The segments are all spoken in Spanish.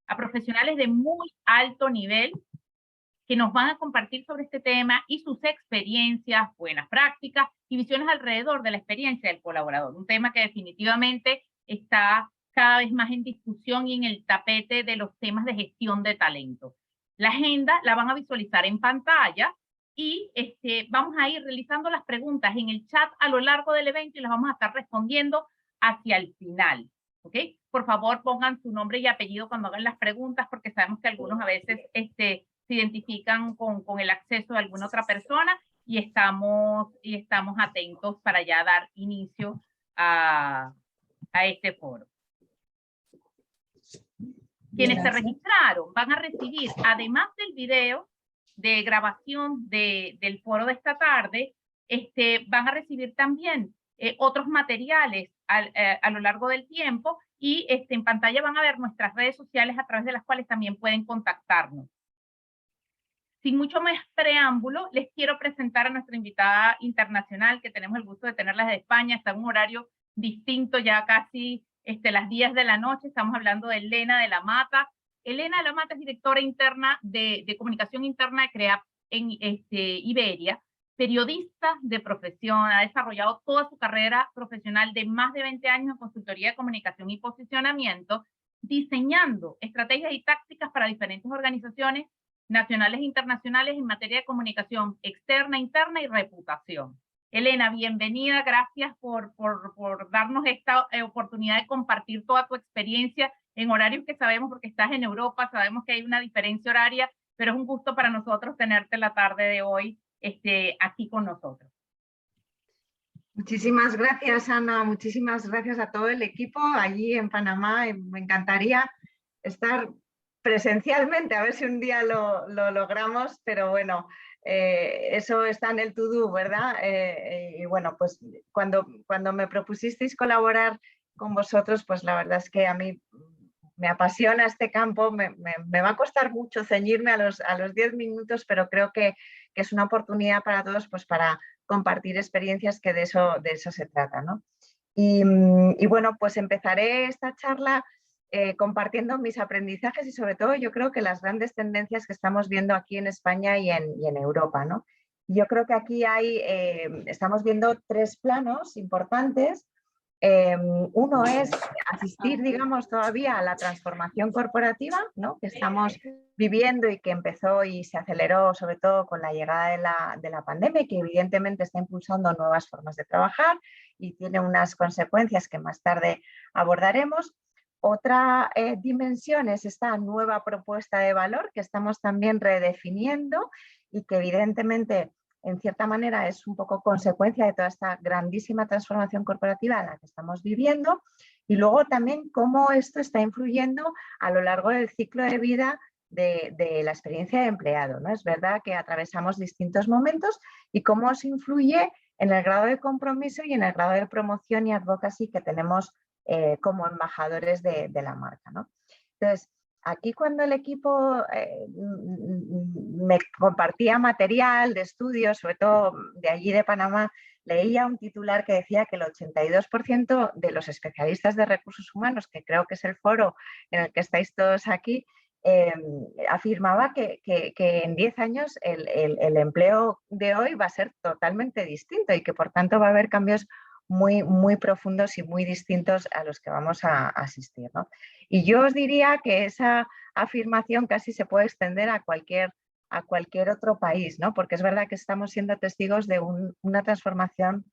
a profesionales de muy alto nivel que nos van a compartir sobre este tema y sus experiencias, buenas prácticas y visiones alrededor de la experiencia del colaborador. Un tema que definitivamente está cada vez más en discusión y en el tapete de los temas de gestión de talento. La agenda la van a visualizar en pantalla y vamos a ir realizando las preguntas en el chat a lo largo del evento y las vamos a estar respondiendo hacia el final. ¿Ok? Por favor, pongan su nombre y apellido cuando hagan las preguntas, porque sabemos que algunos a veces se identifican con el acceso de alguna otra persona y estamos atentos para ya dar inicio a este foro. Quienes se registraron van a recibir, además del video de grabación del foro de esta tarde, van a recibir también otros materiales a lo largo del tiempo y en pantalla van a ver nuestras redes sociales a través de las cuales también pueden contactarnos. Sin mucho más preámbulo, les quiero presentar a nuestra invitada internacional, que tenemos el gusto de tenerla desde España. Está en un horario distinto, ya casi las 10 de la noche. Estamos hablando de Elena de la Mata. Elena de la Mata es directora interna de comunicación interna de CREAP en Iberia, periodista de profesión, ha desarrollado toda su carrera profesional de más de 20 años en consultoría de comunicación y posicionamiento, diseñando estrategias y tácticas para diferentes organizaciones nacionales e internacionales en materia de comunicación externa, interna y reputación. Elena, bienvenida, gracias por darnos esta oportunidad de compartir toda tu experiencia en horarios que sabemos, porque estás en Europa, sabemos que hay una diferencia horaria, pero es un gusto para nosotros tenerte la tarde de hoy aquí con nosotros. Muchísimas gracias, Ana, muchísimas gracias a todo el equipo allí en Panamá. Me encantaría estar presencialmente, a ver si un día lo logramos, pero bueno, eso está en el to-do, ¿verdad? Y bueno, pues cuando me propusisteis colaborar con vosotros, pues la verdad es que a mí me apasiona este campo, me va a costar mucho ceñirme a los 10 minutos, pero creo que es una oportunidad para todos, pues para compartir experiencias, que de eso se trata, ¿no? Y bueno, pues empezaré esta charla compartiendo mis aprendizajes y sobre todo yo creo que las grandes tendencias que estamos viendo aquí en España y en Europa, ¿no? Yo creo que aquí estamos viendo 3 planos importantes. Uno es asistir, digamos, todavía a la transformación corporativa, ¿no?, que estamos viviendo y que empezó y se aceleró sobre todo con la llegada de la pandemia, que evidentemente está impulsando nuevas formas de trabajar y tiene unas consecuencias que más tarde abordaremos. Otra dimensión es esta nueva propuesta de valor que estamos también redefiniendo y que evidentemente en cierta manera es un poco consecuencia de toda esta grandísima transformación corporativa en la que estamos viviendo, y luego también cómo esto está influyendo a lo largo del ciclo de vida de la experiencia de empleado, ¿no? Es verdad que atravesamos distintos momentos y cómo se influye en el grado de compromiso y en el grado de promoción y advocacy que tenemos como embajadores de la marca, ¿no? Entonces, aquí cuando el equipo me compartía material de estudio, sobre todo de allí de Panamá, leía un titular que decía que el 82% de los especialistas de recursos humanos, que creo que es el foro en el que estáis todos aquí, afirmaba que en 10 años el empleo de hoy va a ser totalmente distinto y que por tanto va a haber cambios muy, muy profundos y muy distintos a los que vamos a asistir, ¿no? Y yo os diría que esa afirmación casi se puede extender a cualquier otro país, ¿no? Porque es verdad que estamos siendo testigos de una transformación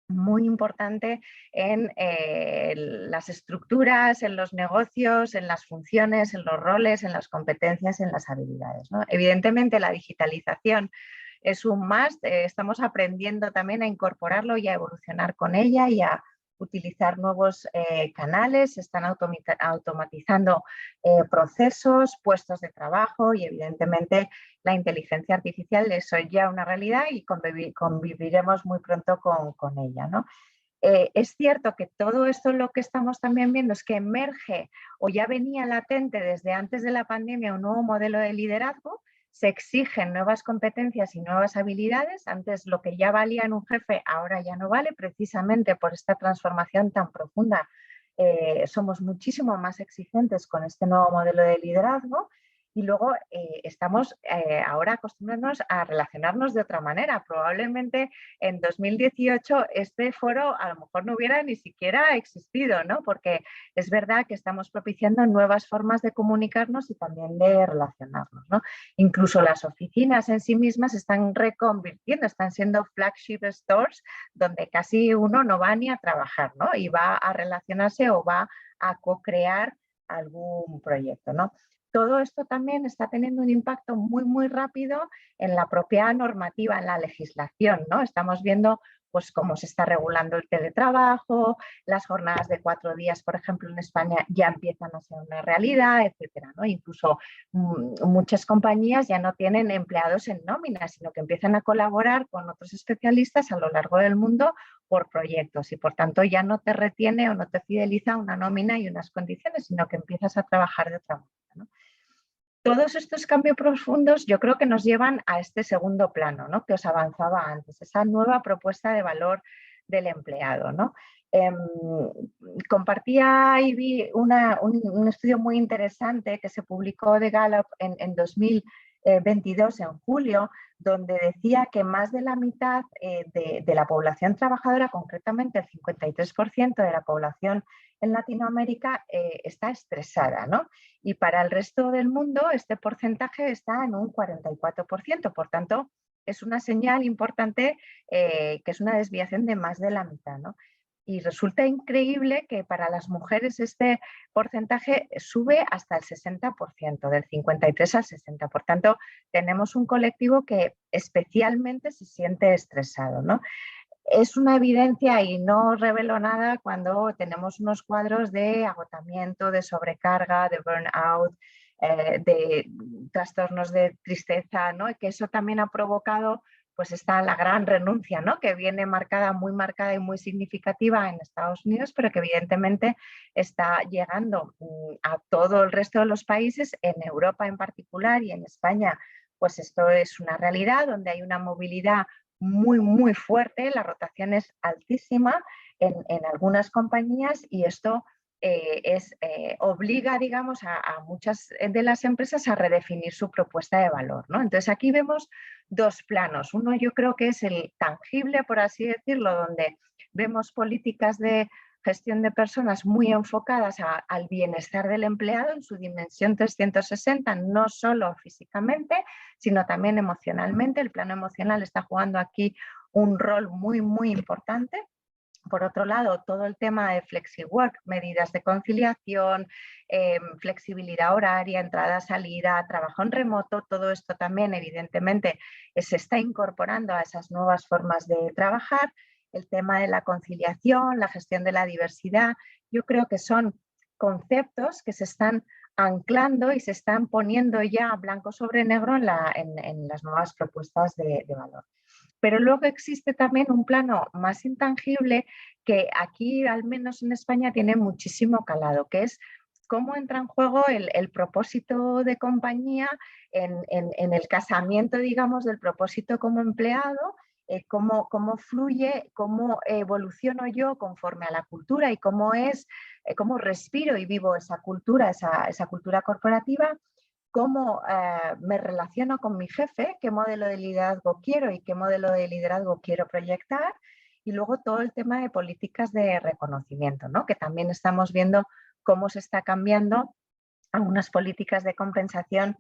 muy importante en las estructuras, en los negocios, en las funciones, en los roles, en las competencias, en las habilidades, ¿no? Evidentemente la digitalización es un must, estamos aprendiendo también a incorporarlo y a evolucionar con ella y a utilizar nuevos canales, se están automatizando procesos, puestos de trabajo y evidentemente la inteligencia artificial es ya una realidad y conviviremos muy pronto con ella, ¿no? Es cierto que todo esto lo que estamos también viendo es que emerge o ya venía latente desde antes de la pandemia un nuevo modelo de liderazgo. Se exigen nuevas competencias y nuevas habilidades. Antes lo que ya valía en un jefe ahora ya no vale, precisamente por esta transformación tan profunda somos muchísimo más exigentes con este nuevo modelo de liderazgo. Y luego estamos ahora acostumbrándonos a relacionarnos de otra manera. Probablemente en 2018 este foro a lo mejor no hubiera ni siquiera existido, ¿no? Porque es verdad que estamos propiciando nuevas formas de comunicarnos y también de relacionarnos, ¿no? Incluso las oficinas en sí mismas se están reconvirtiendo, están siendo flagship stores donde casi uno no va ni a trabajar, ¿no? Y va a relacionarse o va a co-crear algún proyecto, ¿no? Todo esto también está teniendo un impacto muy, muy rápido en la propia normativa, en la legislación, ¿no? Estamos viendo pues, cómo se está regulando el teletrabajo, las jornadas de 4 días, por ejemplo, en España ya empiezan a ser una realidad, etcétera, ¿no? Incluso muchas compañías ya no tienen empleados en nómina, sino que empiezan a colaborar con otros especialistas a lo largo del mundo por proyectos y por tanto ya no te retiene o no te fideliza una nómina y unas condiciones, sino que empiezas a trabajar de otra manera, ¿no? Todos estos cambios profundos yo creo que nos llevan a este segundo plano, ¿no? Que os avanzaba antes, esa nueva propuesta de valor del empleado, ¿no? Compartía y vi un estudio muy interesante que se publicó de Gallup en 2022, en julio, donde decía que más de la mitad de la población trabajadora, concretamente el 53% de la población en Latinoamérica, está estresada, ¿no? Y para el resto del mundo este porcentaje está en un 44%, por tanto es una señal importante que es una desviación de más de la mitad, ¿no? Y resulta increíble que para las mujeres este porcentaje sube hasta el 60%, del 53 al 60%. Por tanto, tenemos un colectivo que especialmente se siente estresado, ¿no? Es una evidencia y no revelo nada cuando tenemos unos cuadros de agotamiento, de sobrecarga, de burnout, de trastornos de tristeza, ¿no? Y que eso también ha provocado pues está la gran renuncia, ¿no? Que viene marcada, muy marcada y muy significativa en Estados Unidos, pero que evidentemente está llegando a todo el resto de los países, en Europa en particular y en España, pues esto es una realidad donde hay una movilidad muy, muy fuerte, la rotación es altísima en algunas compañías y esto obliga, digamos, a muchas de las empresas a redefinir su propuesta de valor, ¿no? Entonces aquí vemos dos planos. Uno yo creo que es el tangible, por así decirlo, donde vemos políticas de gestión de personas muy enfocadas al bienestar del empleado en su dimensión 360, no solo físicamente, sino también emocionalmente. El plano emocional está jugando aquí un rol muy, muy importante. Por otro lado, todo el tema de FlexiWork, medidas de conciliación, flexibilidad horaria, entrada, salida, trabajo en remoto, todo esto también evidentemente se está incorporando a esas nuevas formas de trabajar. El tema de la conciliación, la gestión de la diversidad, yo creo que son conceptos que se están anclando y se están poniendo ya blanco sobre negro en las nuevas propuestas de valor. Pero luego existe también un plano más intangible que aquí, al menos en España, tiene muchísimo calado, que es cómo entra en juego el propósito de compañía en el casamiento, digamos, del propósito como empleado, cómo fluye, cómo evoluciono yo conforme a la cultura y cómo respiro y vivo esa cultura, esa cultura corporativa, cómo me relaciono con mi jefe, qué modelo de liderazgo quiero y qué modelo de liderazgo quiero proyectar, y luego todo el tema de políticas de reconocimiento, ¿no? Que también estamos viendo cómo se está cambiando algunas políticas de compensación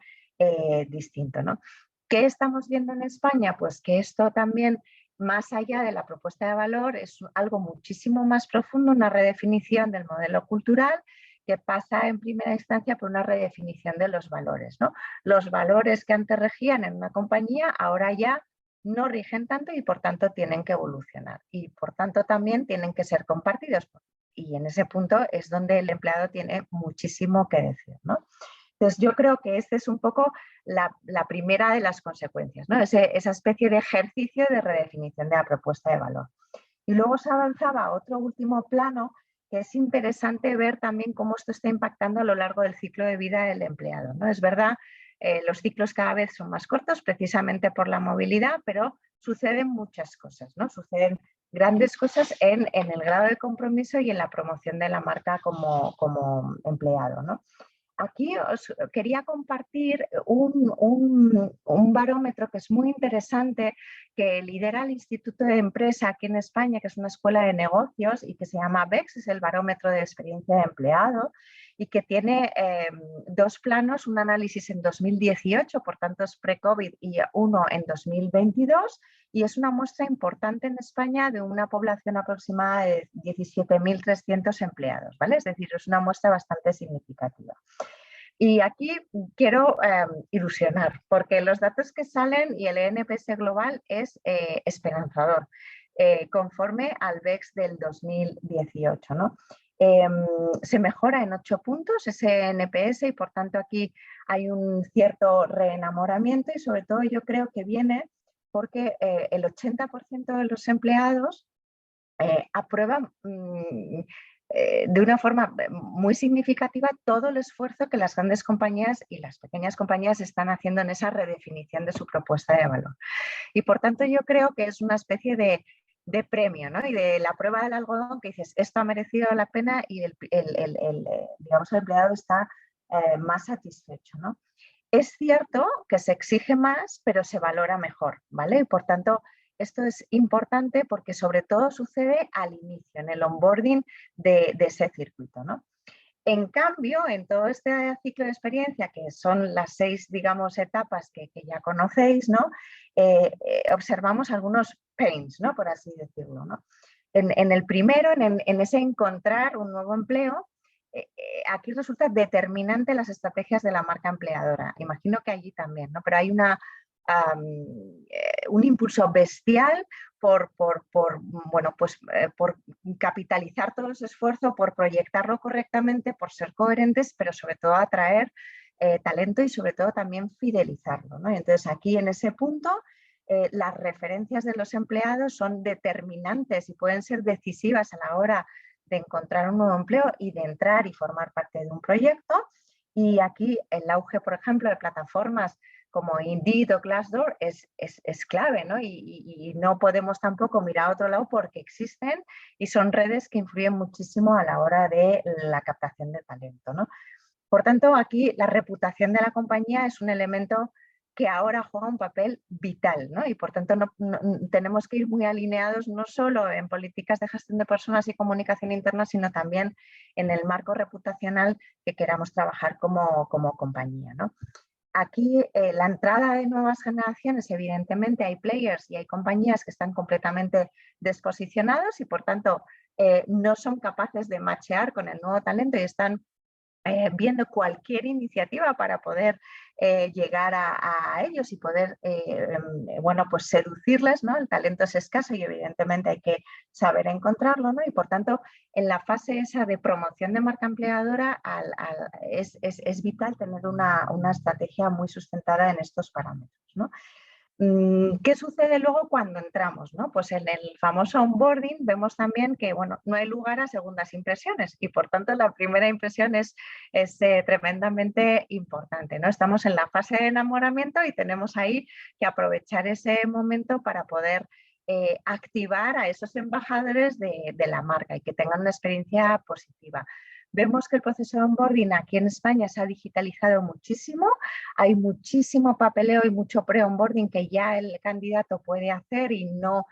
distinto, ¿no? ¿Qué estamos viendo en España? Pues que esto también, más allá de la propuesta de valor, es algo muchísimo más profundo, una redefinición del modelo cultural que pasa en primera instancia por una redefinición de los valores, ¿no? Los valores que antes regían en una compañía ahora ya no rigen tanto y por tanto tienen que evolucionar y por tanto también tienen que ser compartidos. Y en ese punto es donde el empleado tiene muchísimo que decir, ¿no? Entonces yo creo que este es un poco la primera de las consecuencias, ¿no? Esa especie de ejercicio de redefinición de la propuesta de valor. Y luego se avanzaba a otro último plano que es interesante ver también cómo esto está impactando a lo largo del ciclo de vida del empleado, ¿no? Es verdad, los ciclos cada vez son más cortos precisamente por la movilidad, pero suceden muchas cosas, ¿no? Suceden grandes cosas en el grado de compromiso y en la promoción de la marca como empleado, ¿no? Aquí os quería compartir un barómetro que es muy interesante, que lidera el Instituto de Empresa aquí en España, que es una escuela de negocios y que se llama BEX, es el barómetro de experiencia de empleado, y que tiene dos planos, un análisis en 2018, por tanto es pre-COVID, y uno en 2022, y es una muestra importante en España de una población aproximada de 17.300 empleados, ¿vale? Es decir, es una muestra bastante significativa. Y aquí quiero ilusionar, porque los datos que salen y el NPS global es esperanzador, conforme al BEX del 2018, ¿no? Se mejora en 8 puntos ese NPS y por tanto aquí hay un cierto reenamoramiento y sobre todo yo creo que viene porque el 80% de los empleados aprueban de una forma muy significativa todo el esfuerzo que las grandes compañías y las pequeñas compañías están haciendo en esa redefinición de su propuesta de valor. Y por tanto yo creo que es una especie de premio, ¿no? Y de la prueba del algodón que dices, esto ha merecido la pena y digamos, el empleado está más satisfecho, ¿no? Es cierto que se exige más, pero se valora mejor, ¿vale? Y por tanto, esto es importante porque sobre todo sucede al inicio, en el onboarding de ese circuito, ¿no? En cambio, en todo este ciclo de experiencia, que son las 6, digamos, etapas que ya conocéis, ¿no? Observamos algunos pains, ¿no? Por así decirlo, ¿no? En el primero, en ese encontrar un nuevo empleo, aquí resulta determinante las estrategias de la marca empleadora. Imagino que allí también, ¿no? Pero hay un impulso bestial por capitalizar todo ese esfuerzo, por proyectarlo correctamente, por ser coherentes, pero sobre todo atraer talento y sobre todo también fidelizarlo, ¿no? Entonces aquí en ese punto las referencias de los empleados son determinantes y pueden ser decisivas a la hora de encontrar un nuevo empleo y de entrar y formar parte de un proyecto. Y aquí el auge, por ejemplo, de plataformas como Indeed o Glassdoor es clave, ¿no? Y no podemos tampoco mirar a otro lado porque existen y son redes que influyen muchísimo a la hora de la captación de talento, ¿no? Por tanto, aquí la reputación de la compañía es un elemento que ahora juega un papel vital, ¿no? Y por tanto tenemos que ir muy alineados no solo en políticas de gestión de personas y comunicación interna, sino también en el marco reputacional que queramos trabajar como compañía, ¿no? Aquí la entrada de nuevas generaciones, evidentemente hay players y hay compañías que están completamente desposicionados y por tanto no son capaces de machear con el nuevo talento y están viendo cualquier iniciativa para poder llegar a ellos y poder pues seducirles, ¿no? El talento es escaso y evidentemente hay que saber encontrarlo, ¿no? Y por tanto, en la fase esa de promoción de marca empleadora es vital tener una estrategia muy sustentada en estos parámetros, ¿no? ¿Qué sucede luego cuando entramos, ¿no? Pues en el famoso onboarding vemos también que no hay lugar a segundas impresiones y por tanto la primera impresión es tremendamente importante, ¿no? Estamos en la fase de enamoramiento y tenemos ahí que aprovechar ese momento para poder activar a esos embajadores de la marca y que tengan una experiencia positiva. Vemos que el proceso de onboarding aquí en España se ha digitalizado muchísimo, hay muchísimo papeleo y mucho pre-onboarding que ya el candidato puede hacer y no,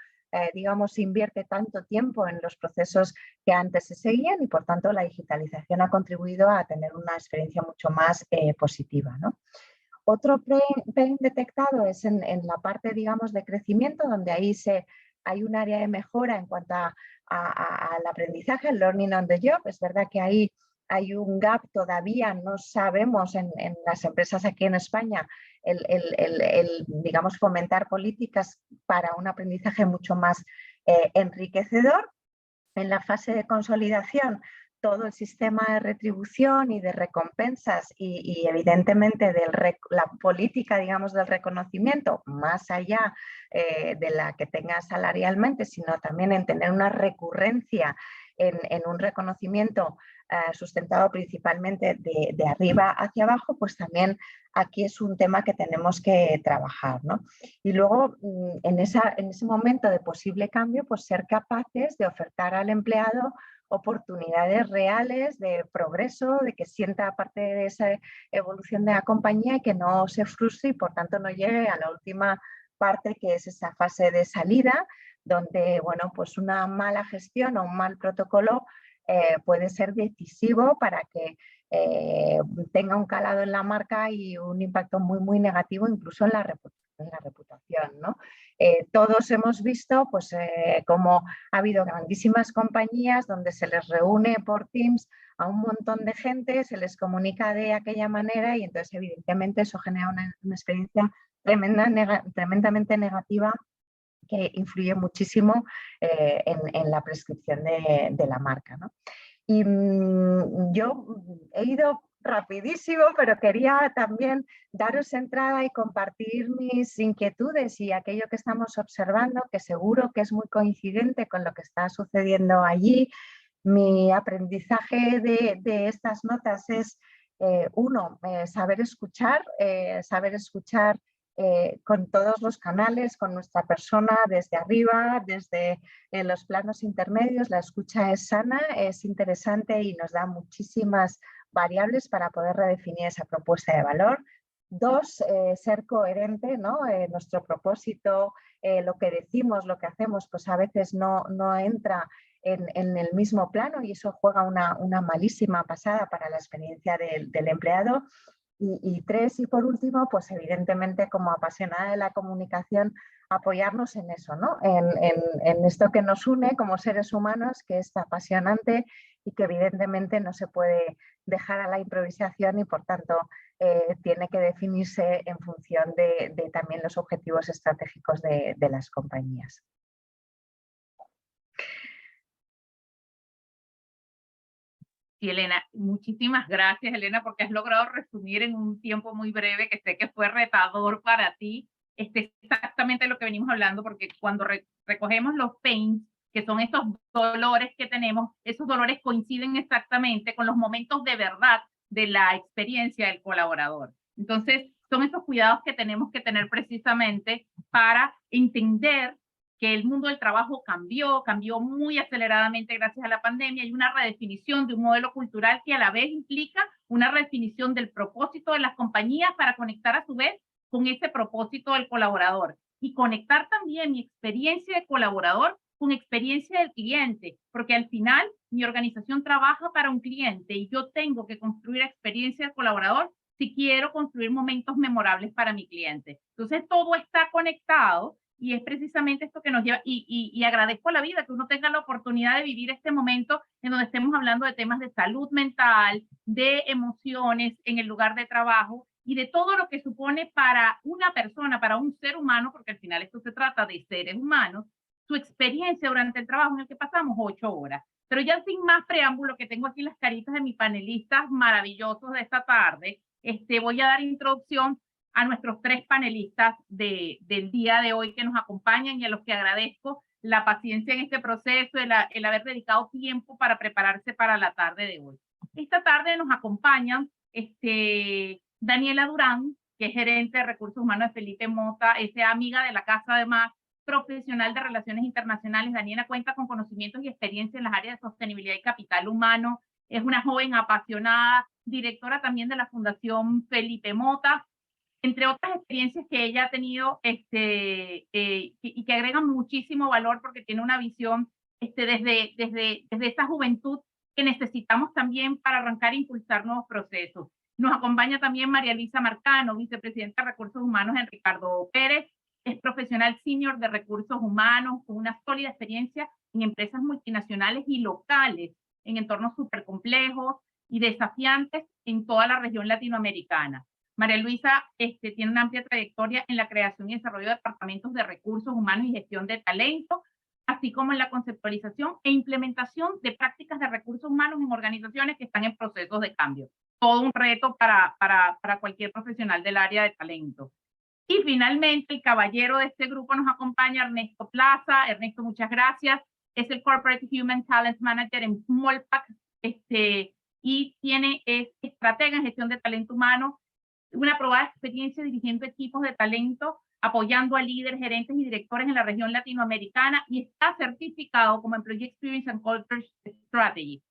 digamos, invierte tanto tiempo en los procesos que antes se seguían y por tanto la digitalización ha contribuido a tener una experiencia mucho más positiva, ¿no? Otro pain detectado es en la parte, digamos, de crecimiento, donde ahí hay un área de mejora en cuanto al aprendizaje, el learning on the job. Es verdad que ahí hay un gap todavía, no sabemos en las empresas aquí en España digamos, fomentar políticas para un aprendizaje mucho más enriquecedor. En la fase de consolidación, todo el sistema de retribución y de recompensas y evidentemente la política, digamos, del reconocimiento, más allá de la que tenga salarialmente, sino también en tener una recurrencia en un reconocimiento sustentado principalmente de arriba hacia abajo, pues también aquí es un tema que tenemos que trabajar, ¿no? Y luego, en ese momento de posible cambio, pues ser capaces de ofertar al empleado oportunidades reales de progreso, de que sienta parte de esa evolución de la compañía y que no se frustre y por tanto no llegue a la última parte, que es esa fase de salida, donde bueno, pues una mala gestión o un mal protocolo puede ser decisivo para que tenga un calado en la marca y un impacto muy negativo incluso en la reputación, ¿no? Todos hemos visto pues, cómo ha habido grandísimas compañías donde se les reúne por Teams a un montón de gente, se les comunica de aquella manera y entonces evidentemente eso genera una experiencia tremendamente negativa que influye muchísimo en la prescripción de la marca, ¿no? Y yo he ido rapidísimo, pero quería también daros entrada y compartir mis inquietudes y aquello que estamos observando, que seguro que es muy coincidente con lo que está sucediendo allí. Mi aprendizaje de estas notas es, uno, saber escuchar con todos los canales, con nuestra persona desde arriba, desde los planos intermedios. La escucha es sana, es interesante y nos da muchísimas variables para poder redefinir esa propuesta de valor. Dos, ser coherente, ¿no? Nuestro propósito, lo que decimos, lo que hacemos, pues a veces no entra en el mismo plano y eso juega una malísima pasada para la experiencia del empleado. Y tres, y por último, pues evidentemente como apasionada de la comunicación, apoyarnos en eso, ¿no? En esto que nos une como seres humanos, que es apasionante y que evidentemente no se puede dejar a la improvisación y por tanto tiene que definirse en función de también los objetivos estratégicos de las compañías. Sí, Elena, muchísimas gracias, Elena, porque has logrado resumir en un tiempo muy breve, que sé que fue retador para ti, exactamente lo que venimos hablando, porque cuando recogemos los pains, que son esos dolores que tenemos, esos dolores coinciden exactamente con los momentos de verdad de la experiencia del colaborador. Entonces, son esos cuidados que tenemos que tener precisamente para entender que el mundo del trabajo cambió muy aceleradamente gracias a la pandemia y una redefinición de un modelo cultural que a la vez implica una redefinición del propósito de las compañías para conectar a su vez con ese propósito del colaborador y conectar también mi experiencia de colaborador con experiencia del cliente, porque al final mi organización trabaja para un cliente y yo tengo que construir experiencia del colaborador si quiero construir momentos memorables para mi cliente. Entonces todo está conectado y es precisamente esto que nos lleva, y agradezco a la vida que uno tenga la oportunidad de vivir este momento en donde estemos hablando de temas de salud mental, de emociones en el lugar de trabajo y de todo lo que supone para una persona, para un ser humano, porque al final esto se trata de seres humanos, su experiencia durante el trabajo en el que pasamos 8 horas. Pero ya sin más preámbulo, que tengo aquí las caritas de mis panelistas maravillosos de esta tarde, voy a dar introducción a nuestros 3 panelistas del día de hoy que nos acompañan y a los que agradezco la paciencia en este proceso, el haber dedicado tiempo para prepararse para la tarde de hoy. Esta tarde nos acompañan Daniela Durán, que es gerente de recursos humanos de Felipe Mota, es amiga de la casa, además profesional de relaciones internacionales. Daniela cuenta con conocimientos y experiencia en las áreas de sostenibilidad y capital humano, es una joven apasionada, directora también de la Fundación Felipe Mota, entre otras experiencias que ella ha tenido y que agregan muchísimo valor porque tiene una visión desde esa juventud que necesitamos también para arrancar e impulsar nuevos procesos. Nos acompaña también María Luisa Marcano, vicepresidenta de Recursos Humanos en Ricardo Pérez, es profesional senior de recursos humanos con una sólida experiencia en empresas multinacionales y locales, en entornos súper complejos y desafiantes en toda la región latinoamericana. María Luisa tiene una amplia trayectoria en la creación y desarrollo de departamentos de recursos humanos y gestión de talento, así como en la conceptualización e implementación de prácticas de recursos humanos en organizaciones que están en procesos de cambio. Todo un reto para cualquier profesional del área de talento. Y finalmente, el caballero de este grupo nos acompaña, Ernesto Plaza. Ernesto, muchas gracias. es el Corporate Human Talent Manager en Smallpack, y es estratega en gestión de talento humano, una probada experiencia dirigiendo equipos de talento, apoyando a líderes, gerentes y directores en la región latinoamericana, y está certificado como Employee Experience and Culture Strategy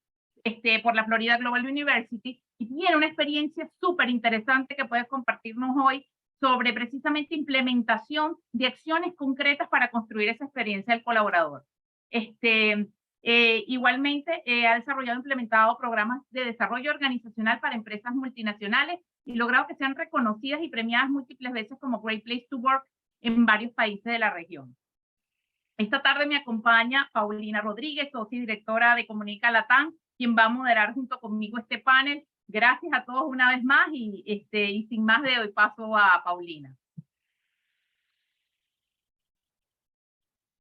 por la Florida Global University, y tiene una experiencia súper interesante que puedes compartirnos hoy sobre precisamente implementación de acciones concretas para construir esa experiencia del colaborador. Igualmente, ha desarrollado e implementado programas de desarrollo organizacional para empresas multinacionales y logrado que sean reconocidas y premiadas múltiples veces como Great Place to Work en varios países de la región. Esta tarde me acompaña Paulina Rodríguez, socia y directora de Comunica Latam, quien va a moderar junto conmigo este panel. Gracias a todos una vez más y sin más de hoy paso a Paulina.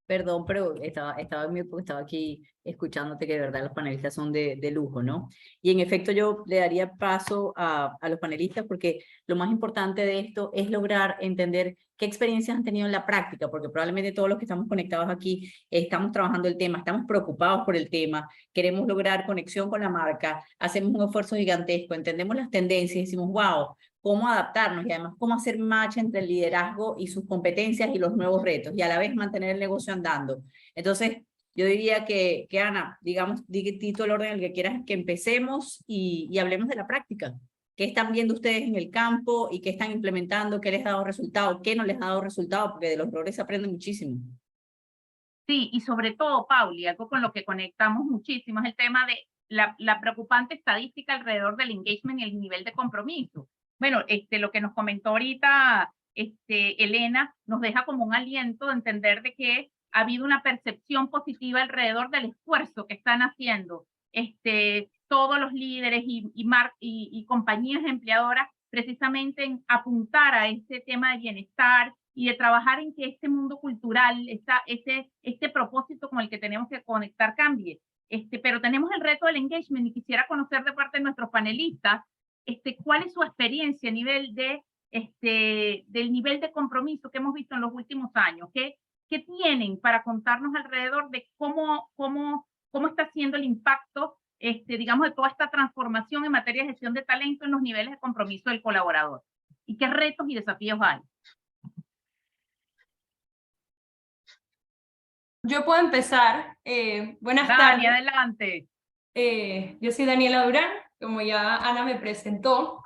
Perdón, pero estaba en mute porque estaba aquí escuchándote, que de verdad los panelistas son de lujo, ¿no? Y en efecto yo le daría paso a los panelistas porque lo más importante de esto es lograr entender qué experiencias han tenido en la práctica, porque probablemente todos los que estamos conectados aquí estamos trabajando el tema, estamos preocupados por el tema, queremos lograr conexión con la marca, hacemos un esfuerzo gigantesco, entendemos las tendencias y decimos, wow, cómo adaptarnos y además cómo hacer match entre el liderazgo y sus competencias y los nuevos retos y a la vez mantener el negocio andando. Entonces, yo diría que Ana, digamos, di tú el orden en el que quieras que empecemos y hablemos de la práctica. ¿Qué están viendo ustedes en el campo y qué están implementando? ¿Qué les ha dado resultado? ¿Qué no les ha dado resultado? Porque de los errores se aprende muchísimo. Sí, y sobre todo, Pauli, algo con lo que conectamos muchísimo es el tema de la preocupante estadística alrededor del engagement y el nivel de compromiso. Bueno, lo que nos comentó ahorita Elena nos deja como un aliento de entender de que ha habido una percepción positiva alrededor del esfuerzo que están haciendo todos los líderes y compañías empleadoras precisamente en apuntar a este tema de bienestar y de trabajar en que este mundo cultural, este propósito con el que tenemos que conectar cambie. Pero tenemos el reto del engagement y quisiera conocer de parte de nuestros panelistas cuál es su experiencia a nivel del nivel de compromiso que hemos visto en los últimos años. ¿Qué tienen para contarnos alrededor de cómo está siendo el impacto, digamos, de toda esta transformación en materia de gestión de talento en los niveles de compromiso del colaborador? ¿Y qué retos y desafíos hay? Yo puedo empezar. Buenas tardes. Adelante. Yo soy Daniela Durán, como ya Ana me presentó.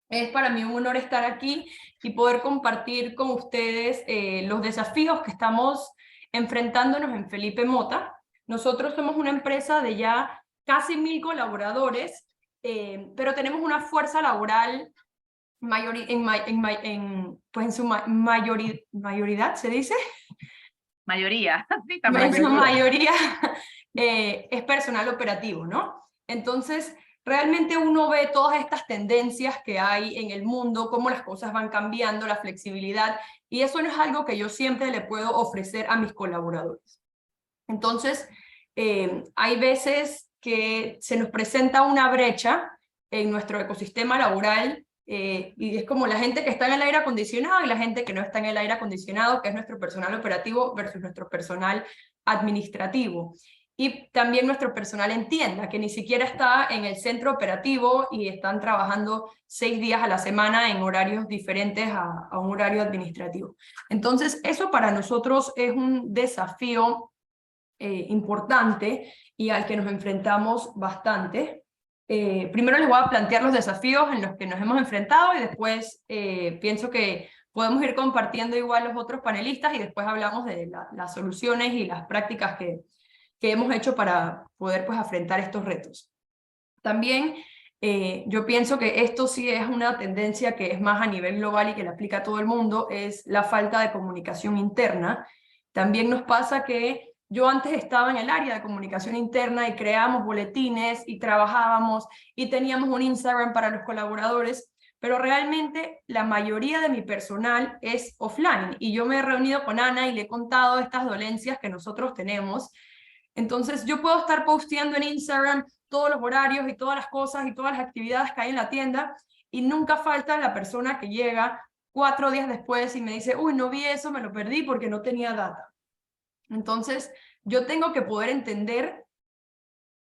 Es para mí un honor estar aquí y poder compartir con ustedes los desafíos que estamos enfrentándonos en Felipe Mota. Nosotros somos una empresa de ya casi 1000 colaboradores, pero tenemos una fuerza laboral en su mayoría, ¿se dice? Mayoría, sí, también. En su mayoría es personal operativo, ¿no? Entonces, realmente uno ve todas estas tendencias que hay en el mundo, cómo las cosas van cambiando, la flexibilidad, y eso no es algo que yo siempre le puedo ofrecer a mis colaboradores. Entonces, hay veces que se nos presenta una brecha en nuestro ecosistema laboral, y es como la gente que está en el aire acondicionado y la gente que no está en el aire acondicionado, que es nuestro personal operativo versus nuestro personal administrativo. Y también nuestro personal en tienda, que ni siquiera está en el centro operativo y están trabajando 6 días a la semana en horarios diferentes a un horario administrativo. Entonces, eso para nosotros es un desafío importante y al que nos enfrentamos bastante. Primero les voy a plantear los desafíos en los que nos hemos enfrentado y después pienso que podemos ir compartiendo igual los otros panelistas y después hablamos de las soluciones y las prácticas que hemos hecho para poder pues afrontar estos retos. También yo pienso que esto sí es una tendencia que es más a nivel global y que le aplica a todo el mundo, es la falta de comunicación interna. También nos pasa que yo antes estaba en el área de comunicación interna y creábamos boletines y trabajábamos y teníamos un Instagram para los colaboradores, pero realmente la mayoría de mi personal es offline y yo me he reunido con Ana y le he contado estas dolencias que nosotros tenemos. Entonces yo puedo estar posteando en Instagram todos los horarios y todas las cosas y todas las actividades que hay en la tienda y nunca falta la persona que llega 4 días después y me dice, uy, no vi eso, me lo perdí porque no tenía data. Entonces yo tengo que poder entender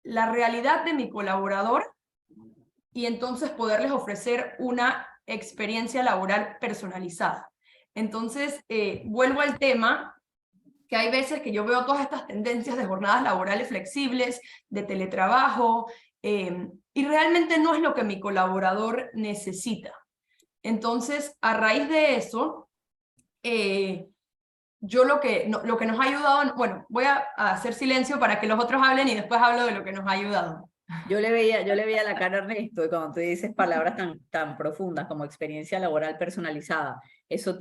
la realidad de mi colaborador y entonces poderles ofrecer una experiencia laboral personalizada. Entonces, vuelvo al tema, que hay veces que yo veo todas estas tendencias de jornadas laborales flexibles, de teletrabajo, y realmente no es lo que mi colaborador necesita. Entonces, a raíz de eso, yo lo que nos ha ayudado, bueno, voy a hacer silencio para que los otros hablen y después hablo de lo que nos ha ayudado. Yo le veía la cara a Ernesto, y cuando tú dices palabras tan profundas como experiencia laboral personalizada, eso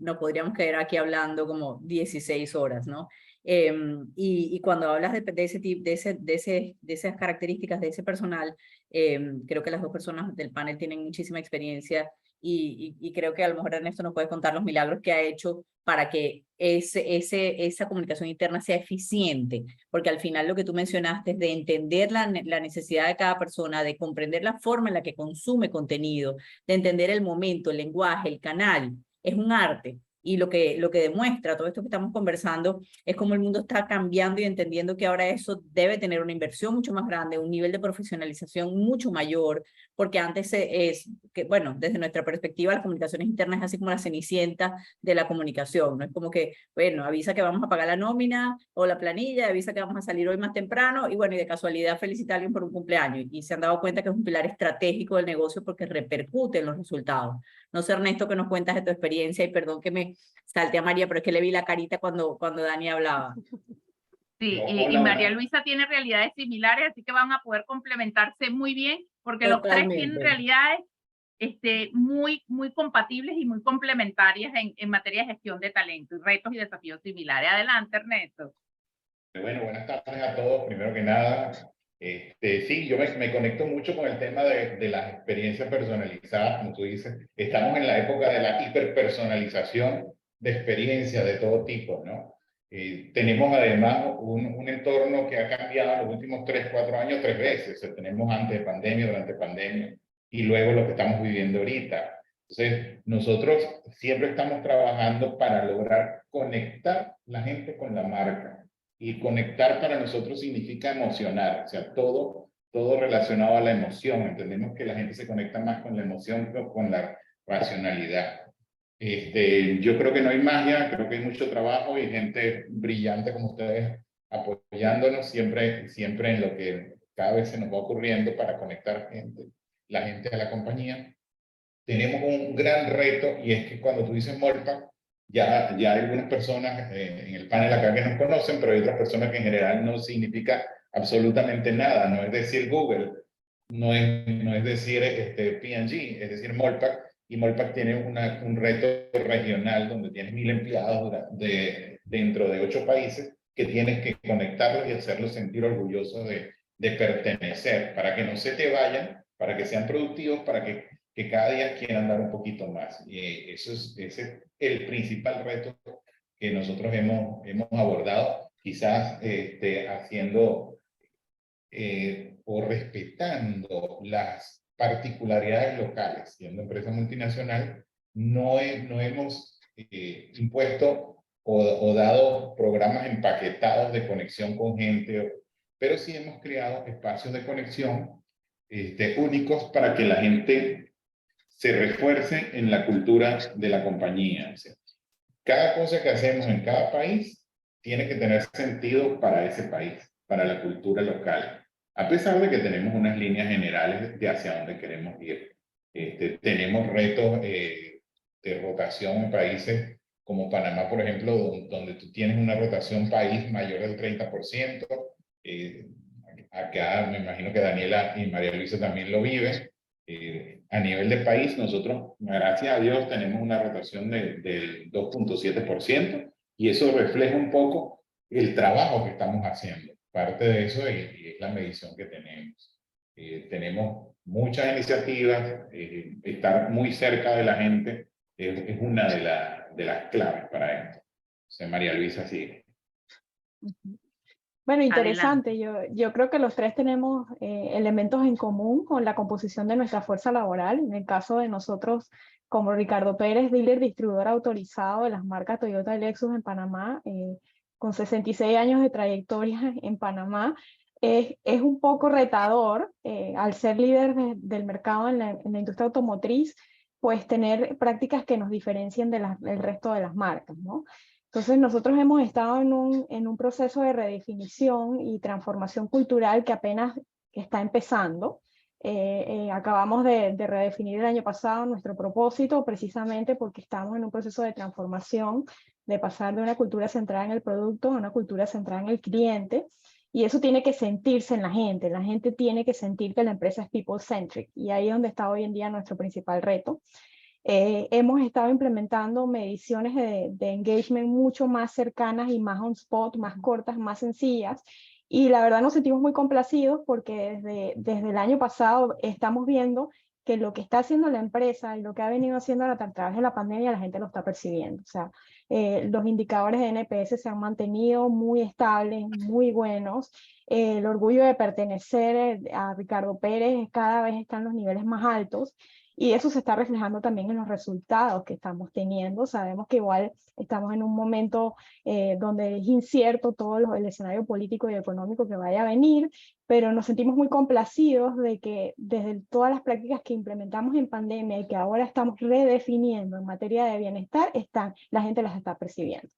nos podríamos quedar aquí hablando como 16 horas, ¿no? Y cuando hablas de ese tipo, de esas características de ese personal, creo que las dos personas del panel tienen muchísima experiencia y creo que a lo mejor Ernesto nos puede contar los milagros que ha hecho para que esa comunicación interna sea eficiente, porque al final lo que tú mencionaste es de entender la necesidad de cada persona, de comprender la forma en la que consume contenido, de entender el momento, el lenguaje, el canal, es un arte. Y lo que demuestra todo esto que estamos conversando es cómo el mundo está cambiando y entendiendo que ahora eso debe tener una inversión mucho más grande, un nivel de profesionalización mucho mayor, porque antes bueno, desde nuestra perspectiva, las comunicaciones internas es así como la cenicienta de la comunicación, no es como que, bueno, avisa que vamos a pagar la nómina o la planilla, avisa que vamos a salir hoy más temprano, y bueno, y de casualidad felicita a alguien por un cumpleaños, y se han dado cuenta que es un pilar estratégico del negocio porque repercute en los resultados. No sé, Ernesto, que nos cuentas de tu experiencia, y perdón que me salte a María, pero es que le vi la carita cuando Dani hablaba. Sí, y María Luisa tiene realidades similares, así que van a poder complementarse muy bien, porque los tres tienen realidades muy compatibles y muy complementarias en materia de gestión de talento, y retos y desafíos similares. Adelante, Ernesto. Bueno, buenas tardes a todos. Primero que nada, sí, yo me conecto mucho con el tema de las experiencias personalizadas, como tú dices. Estamos en la época de la hiperpersonalización de experiencias de todo tipo, ¿no? Tenemos además un entorno que ha cambiado en los últimos 3, 4 años 3 veces. Tenemos antes de pandemia, durante pandemia, y luego lo que estamos viviendo ahorita. Entonces, nosotros siempre estamos trabajando para lograr conectar la gente con la marca. Y conectar para nosotros significa emocionar, o sea, todo relacionado a la emoción. Entendemos que la gente se conecta más con la emoción que con la racionalidad. Yo creo que no hay magia, creo que hay mucho trabajo y gente brillante como ustedes apoyándonos siempre en lo que cada vez se nos va ocurriendo para conectar la gente a la compañía. Tenemos un gran reto, y es que cuando tú dices Molpack, ya hay algunas personas en el panel acá que nos conocen, pero hay otras personas que en general no significa absolutamente nada. No es decir Google, no es decir P&G, es decir Molpack. Y Molpack tiene un reto regional donde tienes 1000 empleados dentro de 8 países que tienes que conectarlos y hacerlos sentir orgullosos de pertenecer, para que no se te vayan, para que sean productivos, para que cada día quieran dar un poquito más. Y ese es el principal reto que nosotros hemos abordado, quizás haciendo o respetando las particularidades locales. Siendo empresa multinacional, no hemos impuesto o dado programas empaquetados de conexión con gente, pero sí hemos creado espacios de conexión únicos para que la gente se refuerce en la cultura de la compañía. O sea, cada cosa que hacemos en cada país tiene que tener sentido para ese país, para la cultura local. A pesar de que tenemos unas líneas generales de hacia dónde queremos ir. Tenemos retos de rotación en países como Panamá, por ejemplo, donde tú tienes una rotación país mayor del 30%. Acá me imagino que Daniela y María Luisa también lo viven. A nivel de país, nosotros, gracias a Dios, tenemos una rotación del 2.7%, y eso refleja un poco el trabajo que estamos haciendo. Parte de eso es la medición que tenemos. Tenemos muchas iniciativas, estar muy cerca de la gente es una de las claves para esto. María Luisa sigue. Bueno, interesante. Yo creo que los tres tenemos elementos en común con la composición de nuestra fuerza laboral. En el caso de nosotros, como Ricardo Pérez, dealer distribuidor autorizado de las marcas Toyota y Lexus en Panamá, con 66 años de trayectoria en Panamá, es un poco retador, al ser líder del mercado en la industria automotriz, pues tener prácticas que nos diferencien del resto de las marcas, ¿no? Entonces nosotros hemos estado en un proceso de redefinición y transformación cultural que apenas está empezando. Acabamos de redefinir el año pasado nuestro propósito, precisamente porque estamos en un proceso de transformación, de pasar de una cultura centrada en el producto a una cultura centrada en el cliente. Y eso tiene que sentirse en la gente tiene que sentir que la empresa es people-centric, y ahí es donde está hoy en día nuestro principal reto. Hemos estado implementando mediciones de engagement mucho más cercanas y más on spot, más cortas, más sencillas, y la verdad nos sentimos muy complacidos porque desde el año pasado estamos viendo que lo que está haciendo la empresa y lo que ha venido haciendo a través de la pandemia, la gente lo está percibiendo. O sea, los indicadores de NPS se han mantenido muy estables, muy buenos. El orgullo de pertenecer a Ricardo Pérez cada vez está en los niveles más altos. Y eso se está reflejando también en los resultados que estamos teniendo. Sabemos que igual estamos en un momento donde es incierto todo el escenario político y económico que vaya a venir, pero nos sentimos muy complacidos de que desde todas las prácticas que implementamos en pandemia y que ahora estamos redefiniendo en materia de bienestar, la gente las está percibiendo.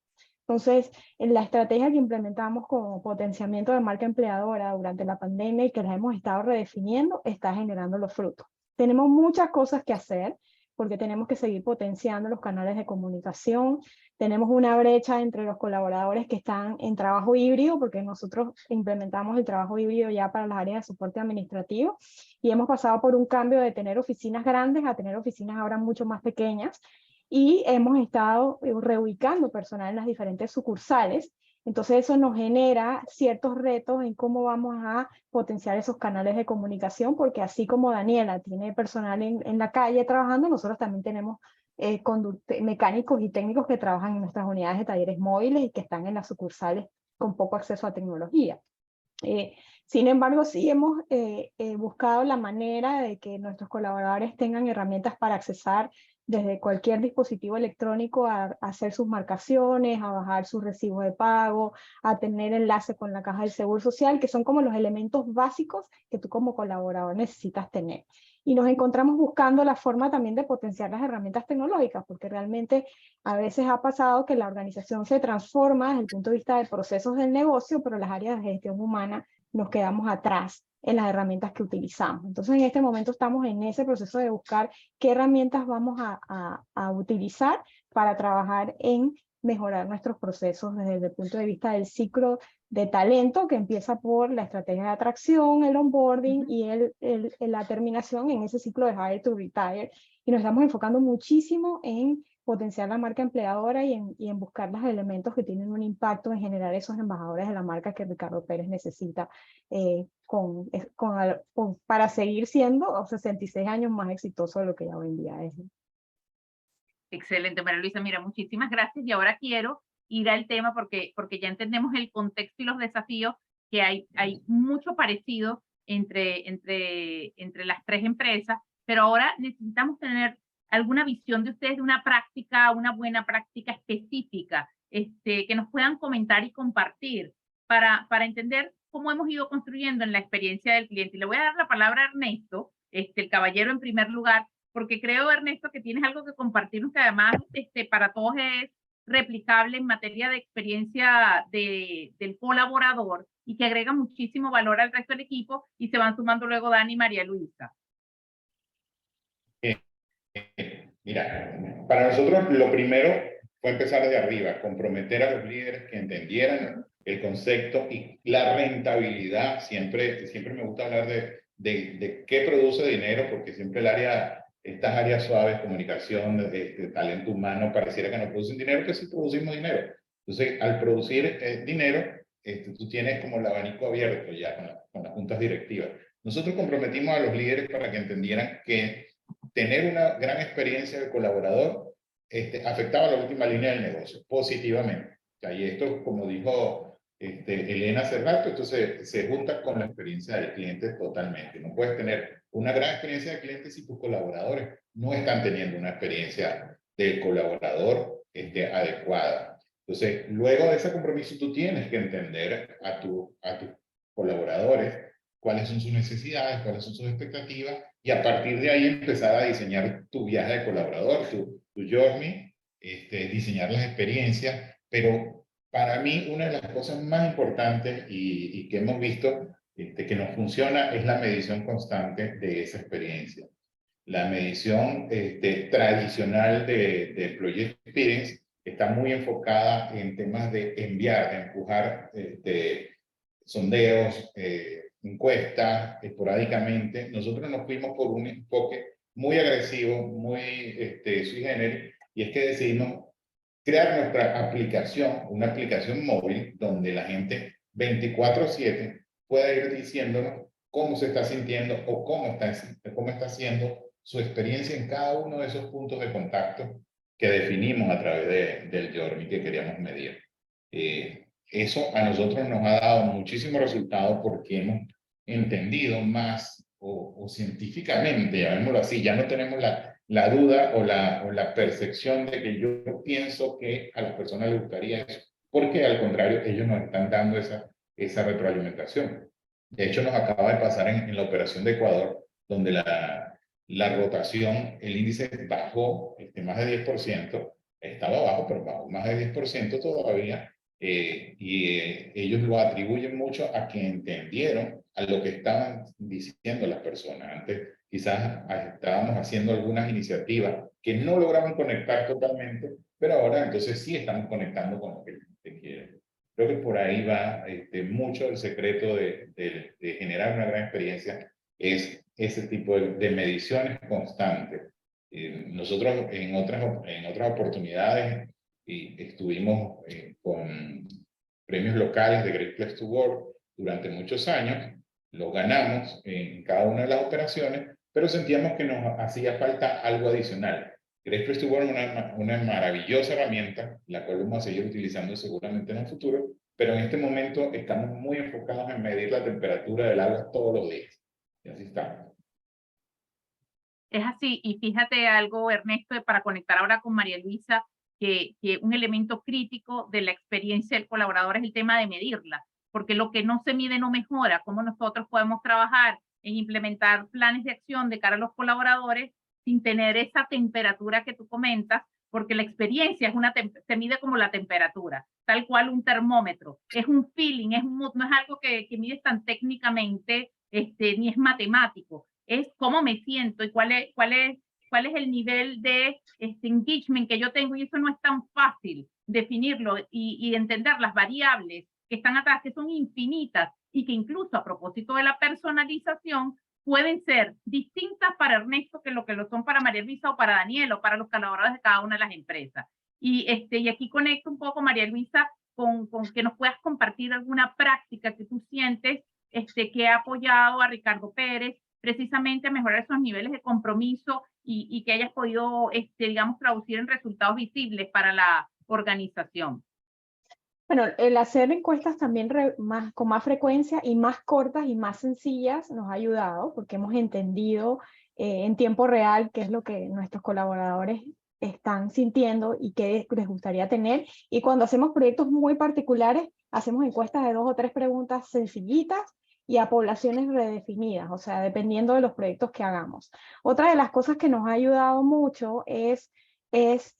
Entonces, en la estrategia que implementamos como potenciamiento de marca empleadora durante la pandemia y que las hemos estado redefiniendo, está generando los frutos. Tenemos muchas cosas que hacer porque tenemos que seguir potenciando los canales de comunicación. Tenemos una brecha entre los colaboradores que están en trabajo híbrido, porque nosotros implementamos el trabajo híbrido ya para las áreas de soporte administrativo, y hemos pasado por un cambio de tener oficinas grandes a tener oficinas ahora mucho más pequeñas, y hemos estado reubicando personal en las diferentes sucursales. Entonces eso nos genera ciertos retos en cómo vamos a potenciar esos canales de comunicación, porque así como Daniela tiene personal en la calle trabajando, nosotros también tenemos mecánicos y técnicos que trabajan en nuestras unidades de talleres móviles y que están en las sucursales con poco acceso a tecnología. Sin embargo, sí hemos buscado la manera de que nuestros colaboradores tengan herramientas para accesar desde cualquier dispositivo electrónico a hacer sus marcaciones, a bajar sus recibos de pago, a tener enlace con la caja del Seguro Social, que son como los elementos básicos que tú como colaborador necesitas tener. Y nos encontramos buscando la forma también de potenciar las herramientas tecnológicas, porque realmente a veces ha pasado que la organización se transforma desde el punto de vista de procesos del negocio, pero las áreas de gestión humana nos quedamos atrás en las herramientas que utilizamos. Entonces, en este momento estamos en ese proceso de buscar qué herramientas vamos a utilizar para trabajar en mejorar nuestros procesos desde el punto de vista del ciclo de talento, que empieza por la estrategia de atracción, el onboarding y la terminación en ese ciclo de hire to retire. Y nos estamos enfocando muchísimo en potenciar la marca empleadora y en buscar los elementos que tienen un impacto en generar esos embajadores de la marca que Ricardo Pérez necesita para seguir siendo 66 años más exitoso de lo que ya hoy en día es. Excelente, María Luisa. Mira, muchísimas gracias. Y ahora quiero ir al tema porque ya entendemos el contexto y los desafíos, que hay mucho parecido entre las tres empresas, pero ahora necesitamos tener alguna visión de ustedes de una buena práctica específica, que nos puedan comentar y compartir para entender cómo hemos ido construyendo en la experiencia del cliente. Y le voy a dar la palabra a Ernesto, el caballero en primer lugar, porque creo, Ernesto, que tienes algo que compartirnos que además para todos es replicable en materia de experiencia del colaborador y que agrega muchísimo valor al resto del equipo, y se van sumando luego Dani y María Luisa. Mira, para nosotros lo primero fue empezar desde arriba, comprometer a los líderes que entendieran el concepto y la rentabilidad. Siempre me gusta hablar de qué produce dinero, porque siempre estas áreas suaves, comunicación, de talento humano, pareciera que no producen dinero, que sí producimos dinero. Entonces, al producir dinero, tú tienes como el abanico abierto ya con las juntas directivas. Nosotros comprometimos a los líderes para que entendieran que tener una gran experiencia de colaborador afectaba la última línea del negocio positivamente. Y esto, como dijo Elena hace rato, esto se junta con la experiencia del cliente totalmente. No puedes tener una gran experiencia de cliente si tus colaboradores no están teniendo una experiencia de colaborador adecuada. Entonces, luego de ese compromiso, tú tienes que entender a tus colaboradores cuáles son sus necesidades, cuáles son sus expectativas, y a partir de ahí empezar a diseñar tu viaje de colaborador, tu journey, diseñar las experiencias. Pero para mí, una de las cosas más importantes y que hemos visto que nos funciona es la medición constante de esa experiencia. La medición tradicional de Employee Experience está muy enfocada en temas de enviar, de empujar sondeos, encuestas esporádicamente. Nosotros nos fuimos por un enfoque muy agresivo, muy sui generis, y es que decidimos crear nuestra aplicación, una aplicación móvil, donde la gente 24/7 pueda ir diciéndonos cómo se está sintiendo o cómo está haciendo su experiencia en cada uno de esos puntos de contacto que definimos a través del journey que queríamos medir. Eso a nosotros nos ha dado muchísimos resultados porque hemos entendido más o científicamente, llamémoslo así, ya no tenemos la duda o la percepción de que yo pienso que a las personas les gustaría eso, porque al contrario, ellos nos están dando esa retroalimentación. De hecho, nos acaba de pasar en la operación de Ecuador, donde la rotación, el índice bajó más de 10%, estaba bajo, pero bajó más de 10% todavía, ellos lo atribuyen mucho a que entendieron a lo que estaban diciendo las personas. Antes quizás estábamos haciendo algunas iniciativas que no lograban conectar totalmente, pero ahora entonces sí estamos conectando con lo que la gente quiere. Creo que por ahí va mucho el secreto de generar una gran experiencia, es ese tipo de mediciones constantes. Nosotros en otras oportunidades estuvimos con premios locales de Great Place to Work durante muchos años, los ganamos en cada una de las operaciones, pero sentíamos que nos hacía falta algo adicional. Great Place to Work es una maravillosa herramienta, la cual vamos a seguir utilizando seguramente en el futuro, pero en este momento estamos muy enfocados en medir la temperatura del agua todos los días. Y así estamos. Es así, y fíjate algo, Ernesto, para conectar ahora con María Luisa, que un elemento crítico de la experiencia del colaborador es el tema de medirla, porque lo que no se mide no mejora. Cómo nosotros podemos trabajar en implementar planes de acción de cara a los colaboradores sin tener esa temperatura que tú comentas, porque la experiencia se mide como la temperatura, tal cual un termómetro, es un feeling, no es algo que mides tan técnicamente, ni es matemático, es cómo me siento y cuál es el nivel de engagement que yo tengo, y eso no es tan fácil definirlo y entender las variables que están atrás, que son infinitas y que incluso a propósito de la personalización pueden ser distintas para Ernesto que lo son para María Luisa o para Daniel o para los colaboradores de cada una de las empresas. Y aquí conecto un poco, María Luisa, con que nos puedas compartir alguna práctica que tú sientes que ha apoyado a Ricardo Pérez precisamente a mejorar esos niveles de compromiso y que hayas podido, digamos, traducir en resultados visibles para la organización. Bueno, el hacer encuestas también con más frecuencia y más cortas y más sencillas nos ha ayudado, porque hemos entendido en tiempo real qué es lo que nuestros colaboradores están sintiendo y qué les gustaría tener. Y cuando hacemos proyectos muy particulares, hacemos encuestas de 2 o 3 preguntas sencillitas y a poblaciones redefinidas, o sea, dependiendo de los proyectos que hagamos. Otra de las cosas que nos ha ayudado mucho es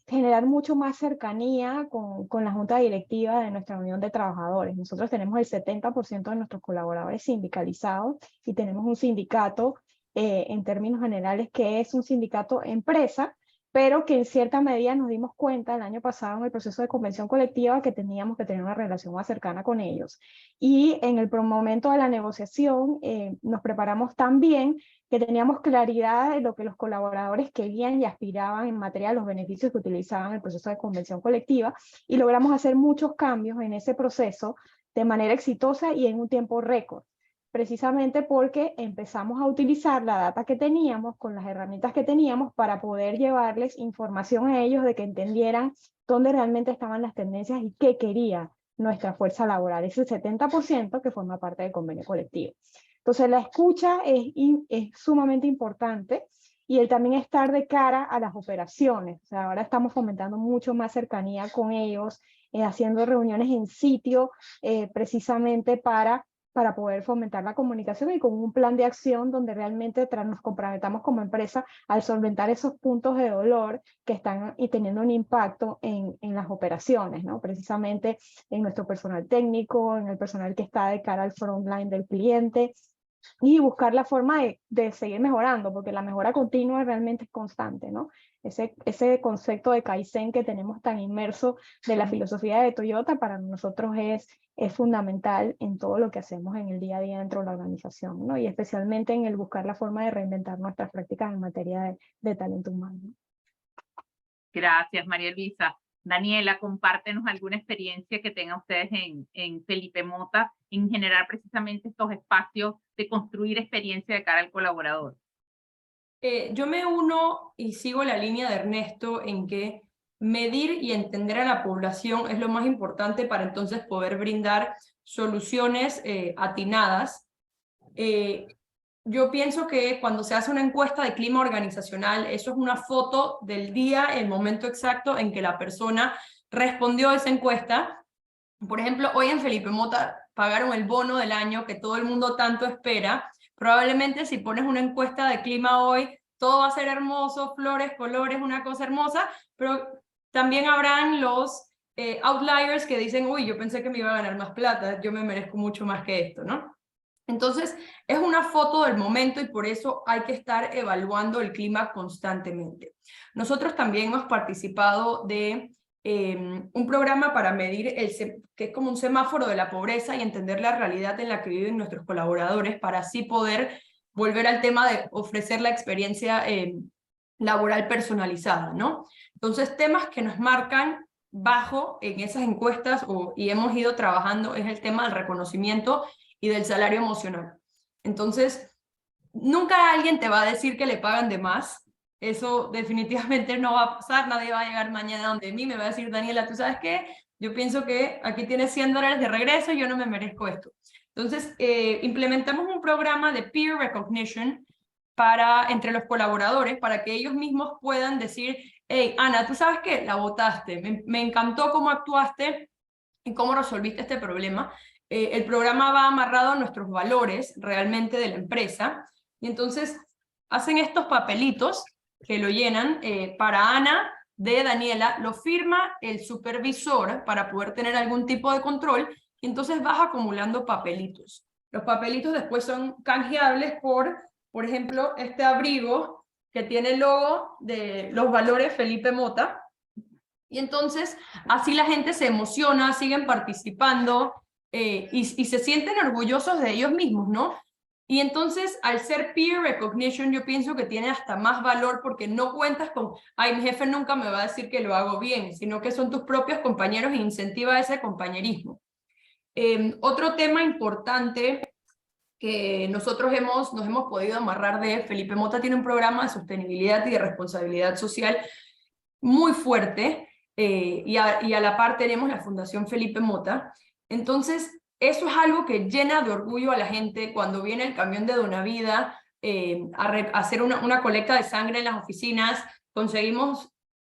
generar mucho más cercanía con la junta directiva de nuestra unión de trabajadores. Nosotros tenemos el 70% de nuestros colaboradores sindicalizados y tenemos un sindicato en términos generales que es un sindicato empresa, pero que en cierta medida nos dimos cuenta el año pasado en el proceso de convención colectiva que teníamos que tener una relación más cercana con ellos. Y en el momento de la negociación nos preparamos tan bien que teníamos claridad de lo que los colaboradores querían y aspiraban en materia de los beneficios que utilizaban en el proceso de convención colectiva, y logramos hacer muchos cambios en ese proceso de manera exitosa y en un tiempo récord, precisamente porque empezamos a utilizar la data que teníamos con las herramientas que teníamos para poder llevarles información a ellos de que entendieran dónde realmente estaban las tendencias y qué quería nuestra fuerza laboral, ese 70% que forma parte del convenio colectivo. Entonces la escucha es sumamente importante y el también estar de cara a las operaciones. O sea, ahora estamos fomentando mucho más cercanía con ellos, haciendo reuniones en sitio precisamente para poder fomentar la comunicación y con un plan de acción donde realmente nos comprometamos como empresa al solventar esos puntos de dolor que están y teniendo un impacto en las operaciones, ¿no? Precisamente en nuestro personal técnico, en el personal que está de cara al frontline del cliente, y buscar la forma de seguir mejorando, porque la mejora continua realmente es constante, ¿no? Ese concepto de Kaizen que tenemos tan inmerso de la filosofía de Toyota para nosotros es fundamental en todo lo que hacemos en el día a día dentro de la organización, ¿no? Y especialmente en el buscar la forma de reinventar nuestras prácticas en materia de talento humano. Gracias, María Luisa. Daniela, compártenos alguna experiencia que tengan ustedes en Felipe Mota en generar precisamente estos espacios de construir experiencia de cara al colaborador. Yo me uno y sigo la línea de Ernesto en que medir y entender a la población es lo más importante para entonces poder brindar soluciones atinadas. Yo pienso que cuando se hace una encuesta de clima organizacional, eso es una foto del día, el momento exacto en que la persona respondió a esa encuesta. Por ejemplo, hoy en Felipe Mota pagaron el bono del año que todo el mundo tanto espera. Probablemente si pones una encuesta de clima hoy, todo va a ser hermoso, flores, colores, una cosa hermosa, pero también habrán los outliers que dicen, uy, yo pensé que me iba a ganar más plata, yo me merezco mucho más que esto, ¿no? Entonces, es una foto del momento y por eso hay que estar evaluando el clima constantemente. Nosotros también hemos participado de un programa para medir, que es como un semáforo de la pobreza y entender la realidad en la que viven nuestros colaboradores para así poder volver al tema de ofrecer la experiencia laboral personalizada, ¿no? Entonces, temas que nos marcan bajo en esas encuestas y hemos ido trabajando es el tema del reconocimiento y del salario emocional. Entonces, nunca alguien te va a decir que le pagan de más. Eso definitivamente no va a pasar. Nadie va a llegar mañana donde mí me va a decir, Daniela, ¿tú sabes qué? Yo pienso que aquí tienes $100 de regreso y yo no me merezco esto. Entonces, implementamos un programa de peer recognition entre los colaboradores para que ellos mismos puedan decir, hey, Ana, ¿tú sabes qué? La votaste. Me encantó cómo actuaste y cómo resolviste este problema. El programa va amarrado a nuestros valores realmente de la empresa, y entonces hacen estos papelitos que lo llenan para Ana, de Daniela, lo firma el supervisor para poder tener algún tipo de control, y entonces vas acumulando papelitos. Los papelitos después son canjeables por ejemplo, este abrigo que tiene el logo de los valores Felipe Mota, y entonces así la gente se emociona, siguen participando, y se sienten orgullosos de ellos mismos, ¿no? Y entonces, al ser peer recognition, yo pienso que tiene hasta más valor porque no cuentas con, ay, mi jefe nunca me va a decir que lo hago bien, sino que son tus propios compañeros e incentiva ese compañerismo. Otro tema importante que nosotros nos hemos podido amarrar de Felipe Mota tiene un programa de sostenibilidad y de responsabilidad social muy fuerte, y a la par tenemos la Fundación Felipe Mota. Entonces, eso es algo que llena de orgullo a la gente cuando viene el camión de Donavida a hacer una colecta de sangre en las oficinas,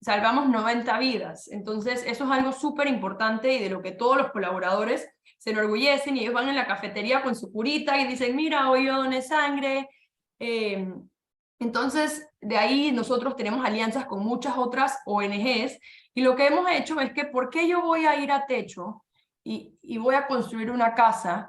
salvamos 90 vidas. Entonces, eso es algo súper importante y de lo que todos los colaboradores se enorgullecen, y ellos van en la cafetería con su curita y dicen, mira, hoy yo doné sangre. Entonces, de ahí nosotros tenemos alianzas con muchas otras ONGs, y lo que hemos hecho es que, ¿por qué yo voy a ir a Techo y voy a construir una casa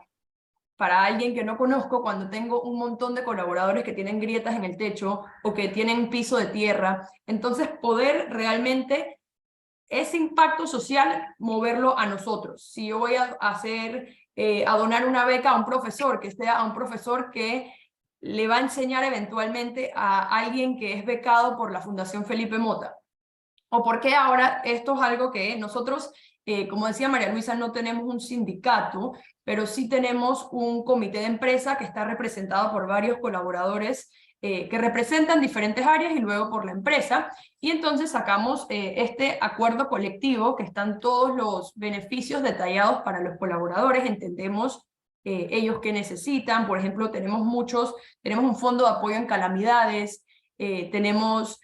para alguien que no conozco cuando tengo un montón de colaboradores que tienen grietas en el techo o que tienen piso de tierra? Entonces, poder realmente ese impacto social moverlo a nosotros. Si yo voy a donar una beca a un profesor, que sea a un profesor que le va a enseñar eventualmente a alguien que es becado por la Fundación Felipe Mota. O porque ahora esto es algo que nosotros, como decía María Luisa, no tenemos un sindicato, pero sí tenemos un comité de empresa que está representado por varios colaboradores que representan diferentes áreas y luego por la empresa, y entonces sacamos este acuerdo colectivo que están todos los beneficios detallados para los colaboradores. Entendemos ellos qué necesitan. Por ejemplo, tenemos un fondo de apoyo en calamidades, tenemos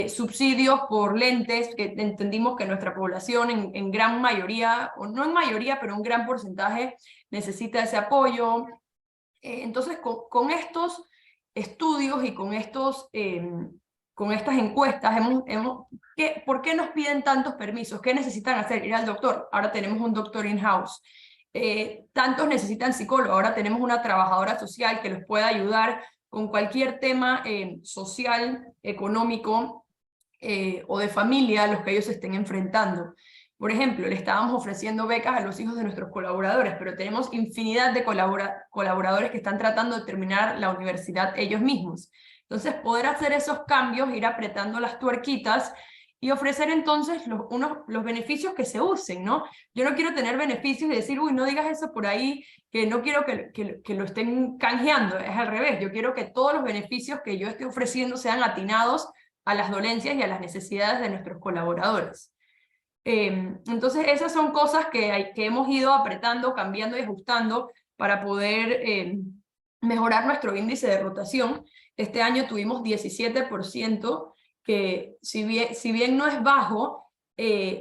subsidios por lentes, que entendimos que nuestra población en gran mayoría, o no en mayoría, pero un gran porcentaje necesita ese apoyo. Entonces, con estos estudios y con estas encuestas, ¿por qué nos piden tantos permisos? ¿Qué necesitan hacer? Ir al doctor. Ahora tenemos un doctor in-house. Tantos necesitan psicólogo. Ahora tenemos una trabajadora social que los pueda ayudar con cualquier tema social, económico o de familia a los que ellos se estén enfrentando. Por ejemplo, le estábamos ofreciendo becas a los hijos de nuestros colaboradores, pero tenemos infinidad de colaboradores que están tratando de terminar la universidad ellos mismos. Entonces, poder hacer esos cambios, ir apretando las tuerquitas y ofrecer entonces los beneficios que se usen, ¿no? Yo no quiero tener beneficios y decir, uy, no digas eso por ahí, que no quiero que lo estén canjeando. Es al revés, yo quiero que todos los beneficios que yo esté ofreciendo sean atinados a las dolencias y a las necesidades de nuestros colaboradores. Entonces esas son cosas que hemos ido apretando, cambiando y ajustando para poder mejorar nuestro índice de rotación. Este año tuvimos 17%, que si bien no es bajo,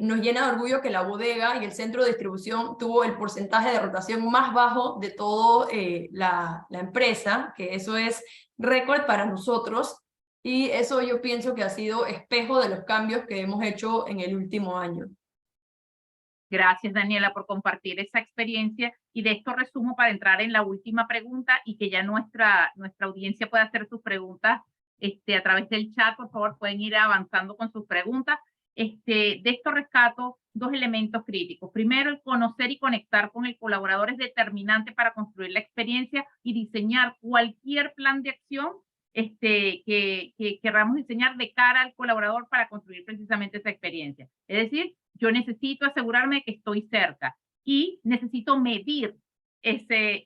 nos llena de orgullo que la bodega y el centro de distribución tuvo el porcentaje de rotación más bajo de toda la empresa, que eso es récord para nosotros. Y eso yo pienso que ha sido espejo de los cambios que hemos hecho en el último año. Gracias, Daniela, por compartir esa experiencia. Y de esto resumo para entrar en la última pregunta y que ya nuestra audiencia pueda hacer sus preguntas a través del chat. Por favor, pueden ir avanzando con sus preguntas. De esto rescato dos elementos críticos. Primero, el conocer y conectar con el colaborador es determinante para construir la experiencia y diseñar cualquier plan de acción que queramos diseñar de cara al colaborador para construir precisamente esa experiencia. Es decir, yo necesito asegurarme de que estoy cerca y necesito medir ese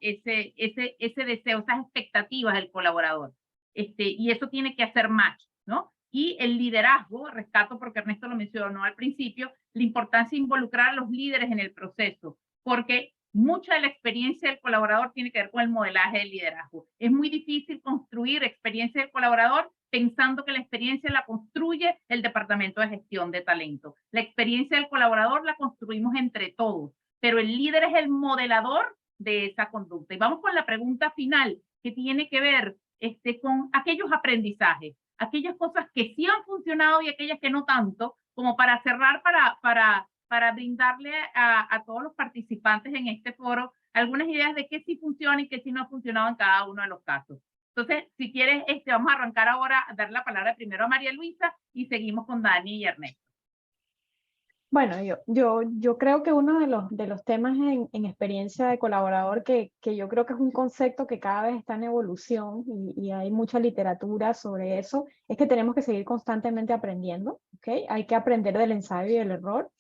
deseo, esas expectativas del colaborador. Y eso tiene que hacer match, ¿no? Y el liderazgo, rescato porque Ernesto lo mencionó al principio, la importancia de involucrar a los líderes en el proceso, porque mucha de la experiencia del colaborador tiene que ver con el modelaje del liderazgo. Es muy difícil construir experiencia del colaborador pensando que la experiencia la construye el Departamento de Gestión de Talento. La experiencia del colaborador la construimos entre todos, pero el líder es el modelador de esa conducta. Y vamos con la pregunta final, que tiene que ver con aquellos aprendizajes, aquellas cosas que sí han funcionado y aquellas que no tanto, como para cerrar, para brindarle a todos los participantes en este foro algunas ideas de qué sí funciona y qué sí no ha funcionado en cada uno de los casos. Entonces, si quieres, vamos a arrancar ahora a dar la palabra primero a María Luisa y seguimos con Dani y Ernesto. Bueno, yo creo que uno de los temas en experiencia de colaborador que yo creo que es un concepto que cada vez está en evolución y hay mucha literatura sobre eso, es que tenemos que seguir constantemente aprendiendo, ¿ok? Hay que aprender del ensayo y del error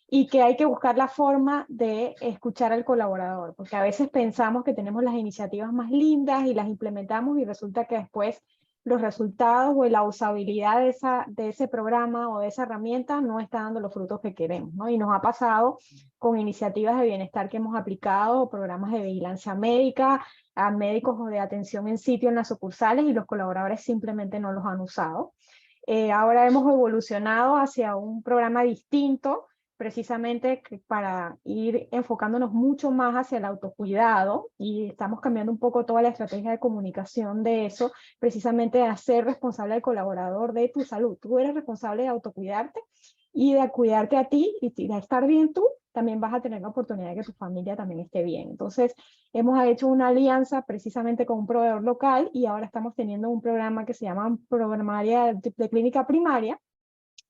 y que hay que buscar la forma de escuchar al colaborador, porque a veces pensamos que tenemos las iniciativas más lindas y las implementamos y resulta que después los resultados o la usabilidad de ese programa o de esa herramienta no está dando los frutos que queremos, ¿no? Y nos ha pasado con iniciativas de bienestar que hemos aplicado, programas de vigilancia médica, a médicos o de atención en sitio en las sucursales y los colaboradores simplemente no los han usado. Ahora hemos evolucionado hacia un programa distinto, precisamente para ir enfocándonos mucho más hacia el autocuidado y estamos cambiando un poco toda la estrategia de comunicación de eso, precisamente de hacer responsable al colaborador de tu salud. Tú eres responsable de autocuidarte y de cuidarte a ti y de estar bien tú, también vas a tener la oportunidad de que tu familia también esté bien. Entonces, hemos hecho una alianza precisamente con un proveedor local y ahora estamos teniendo un programa que se llama Programaria de Clínica Primaria,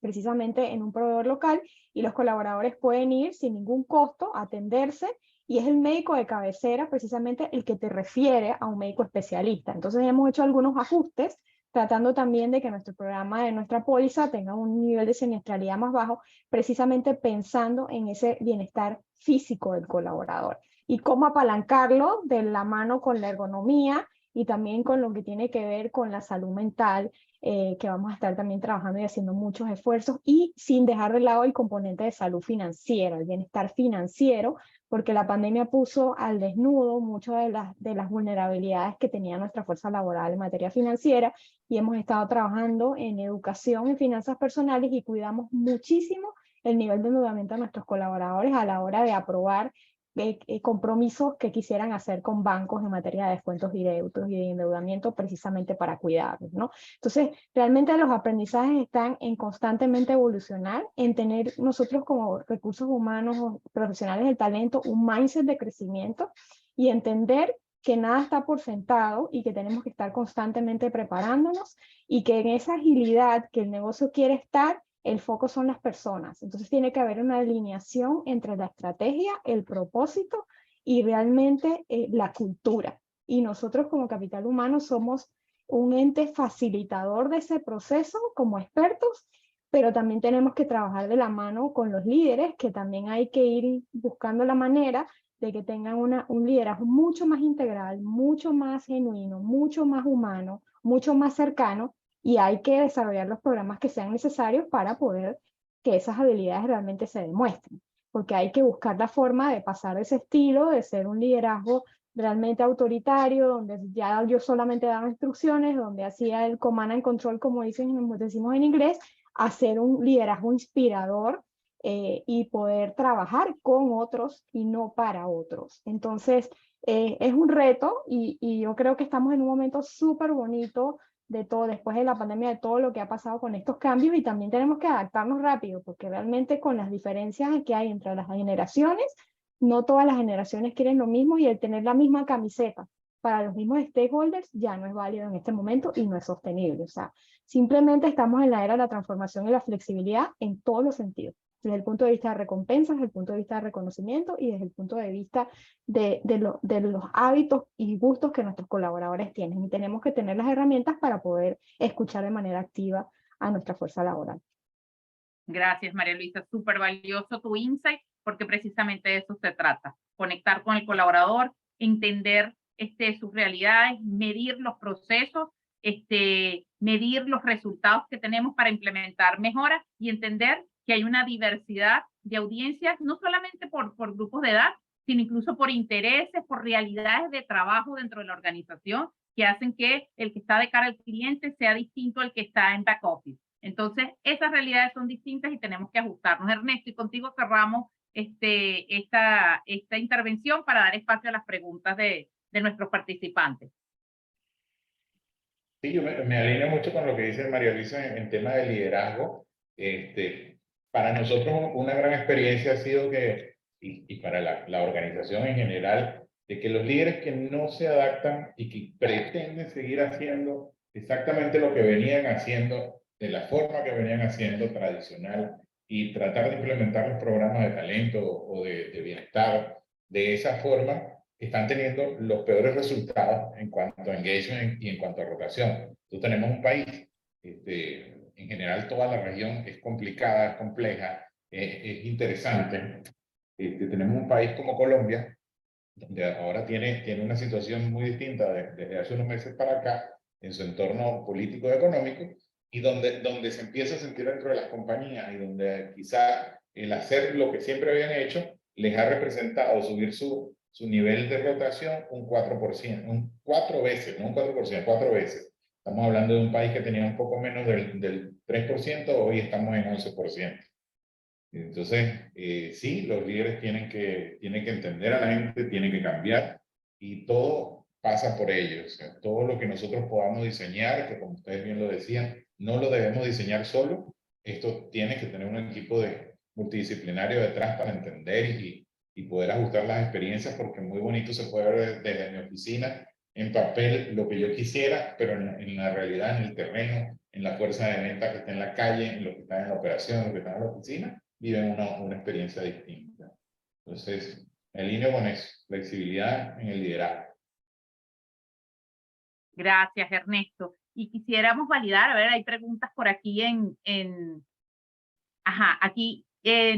precisamente en un proveedor local, y los colaboradores pueden ir sin ningún costo a atenderse, y es el médico de cabecera precisamente el que te refiere a un médico especialista. Entonces hemos hecho algunos ajustes, tratando también de que nuestro programa de nuestra póliza tenga un nivel de siniestralidad más bajo, precisamente pensando en ese bienestar físico del colaborador, y cómo apalancarlo de la mano con la ergonomía y también con lo que tiene que ver con la salud mental, que vamos a estar también trabajando y haciendo muchos esfuerzos, y sin dejar de lado el componente de salud financiera, el bienestar financiero, porque la pandemia puso al desnudo muchas de las vulnerabilidades que tenía nuestra fuerza laboral en materia financiera, y hemos estado trabajando en educación en finanzas personales y cuidamos muchísimo el nivel de endeudamiento de nuestros colaboradores a la hora de aprobar compromisos que quisieran hacer con bancos en materia de descuentos directos y de endeudamiento, precisamente para cuidarlos, ¿no? Entonces, realmente los aprendizajes están en constantemente evolucionar, en tener nosotros como recursos humanos o profesionales del talento un mindset de crecimiento y entender que nada está por sentado y que tenemos que estar constantemente preparándonos, y que en esa agilidad que el negocio quiere estar, el foco son las personas. Entonces tiene que haber una alineación entre la estrategia, el propósito y realmente la cultura. Y nosotros como capital humano somos un ente facilitador de ese proceso como expertos, pero también tenemos que trabajar de la mano con los líderes, que también hay que ir buscando la manera de que tengan un liderazgo mucho más integral, mucho más genuino, mucho más humano, mucho más cercano, y hay que desarrollar los programas que sean necesarios para poder que esas habilidades realmente se demuestren, porque hay que buscar la forma de pasar de ese estilo, de ser un liderazgo realmente autoritario, donde ya yo solamente daba instrucciones, donde hacía el command and control, como decimos en inglés, a ser un liderazgo inspirador, y poder trabajar con otros y no para otros. Entonces, es un reto, y yo creo que estamos en un momento súper bonito de todo, después de la pandemia, de todo lo que ha pasado con estos cambios, y también tenemos que adaptarnos rápido, porque realmente con las diferencias que hay entre las generaciones, no todas las generaciones quieren lo mismo, y el tener la misma camiseta para los mismos stakeholders ya no es válido en este momento y no es sostenible. O sea, simplemente estamos en la era de la transformación y la flexibilidad en todos los sentidos, desde el punto de vista de recompensas, desde el punto de vista de reconocimiento y desde el punto de vista de los hábitos y gustos que nuestros colaboradores tienen. Y tenemos que tener las herramientas para poder escuchar de manera activa a nuestra fuerza laboral. Gracias, María Luisa. Súper valioso tu insight, porque precisamente de eso se trata. Conectar con el colaborador, entender sus realidades, medir los procesos, medir los resultados que tenemos para implementar mejoras, y entender que hay una diversidad de audiencias, no solamente por grupos de edad, sino incluso por intereses, por realidades de trabajo dentro de la organización, que hacen que el que está de cara al cliente sea distinto al que está en back office. Entonces, esas realidades son distintas y tenemos que ajustarnos. Ernesto, y contigo cerramos esta intervención para dar espacio a las preguntas de nuestros participantes. Sí, yo me alineo mucho con lo que dice María Luisa en tema de liderazgo. Para nosotros una gran experiencia ha sido que, y para la organización en general, de que los líderes que no se adaptan y que pretenden seguir haciendo exactamente lo que venían haciendo, de la forma que venían haciendo tradicional, y tratar de implementar los programas de talento o de bienestar de esa forma, están teniendo los peores resultados en cuanto a engagement y en cuanto a rotación. Entonces tenemos un país, en general toda la región es complicada, es compleja, es interesante. Tenemos un país como Colombia, donde ahora tiene una situación muy distinta desde hace unos meses para acá en su entorno político y económico, y donde se empieza a sentir dentro de las compañías, y donde quizá el hacer lo que siempre habían hecho les ha representado subir su nivel de rotación un 4%, 4 veces, no un 4%, 4 veces. Estamos hablando de un país que tenía un poco menos del 3%, hoy estamos en 11%. Entonces, sí, los líderes tienen que entender a la gente, tienen que cambiar, y todo pasa por ellos. O sea, todo lo que nosotros podamos diseñar, que como ustedes bien lo decían, no lo debemos diseñar solo. Esto tiene que tener un equipo multidisciplinario detrás para entender y poder ajustar las experiencias, porque muy bonito se puede ver desde mi oficina en papel lo que yo quisiera, pero en la realidad, en el terreno, en la fuerza de venta que está en la calle, en lo que está en la operación, lo que está en la oficina, viven una experiencia distinta. Entonces, en línea con eso, flexibilidad en el liderazgo. Gracias, Ernesto. Y quisiéramos validar, a ver, hay preguntas por aquí aquí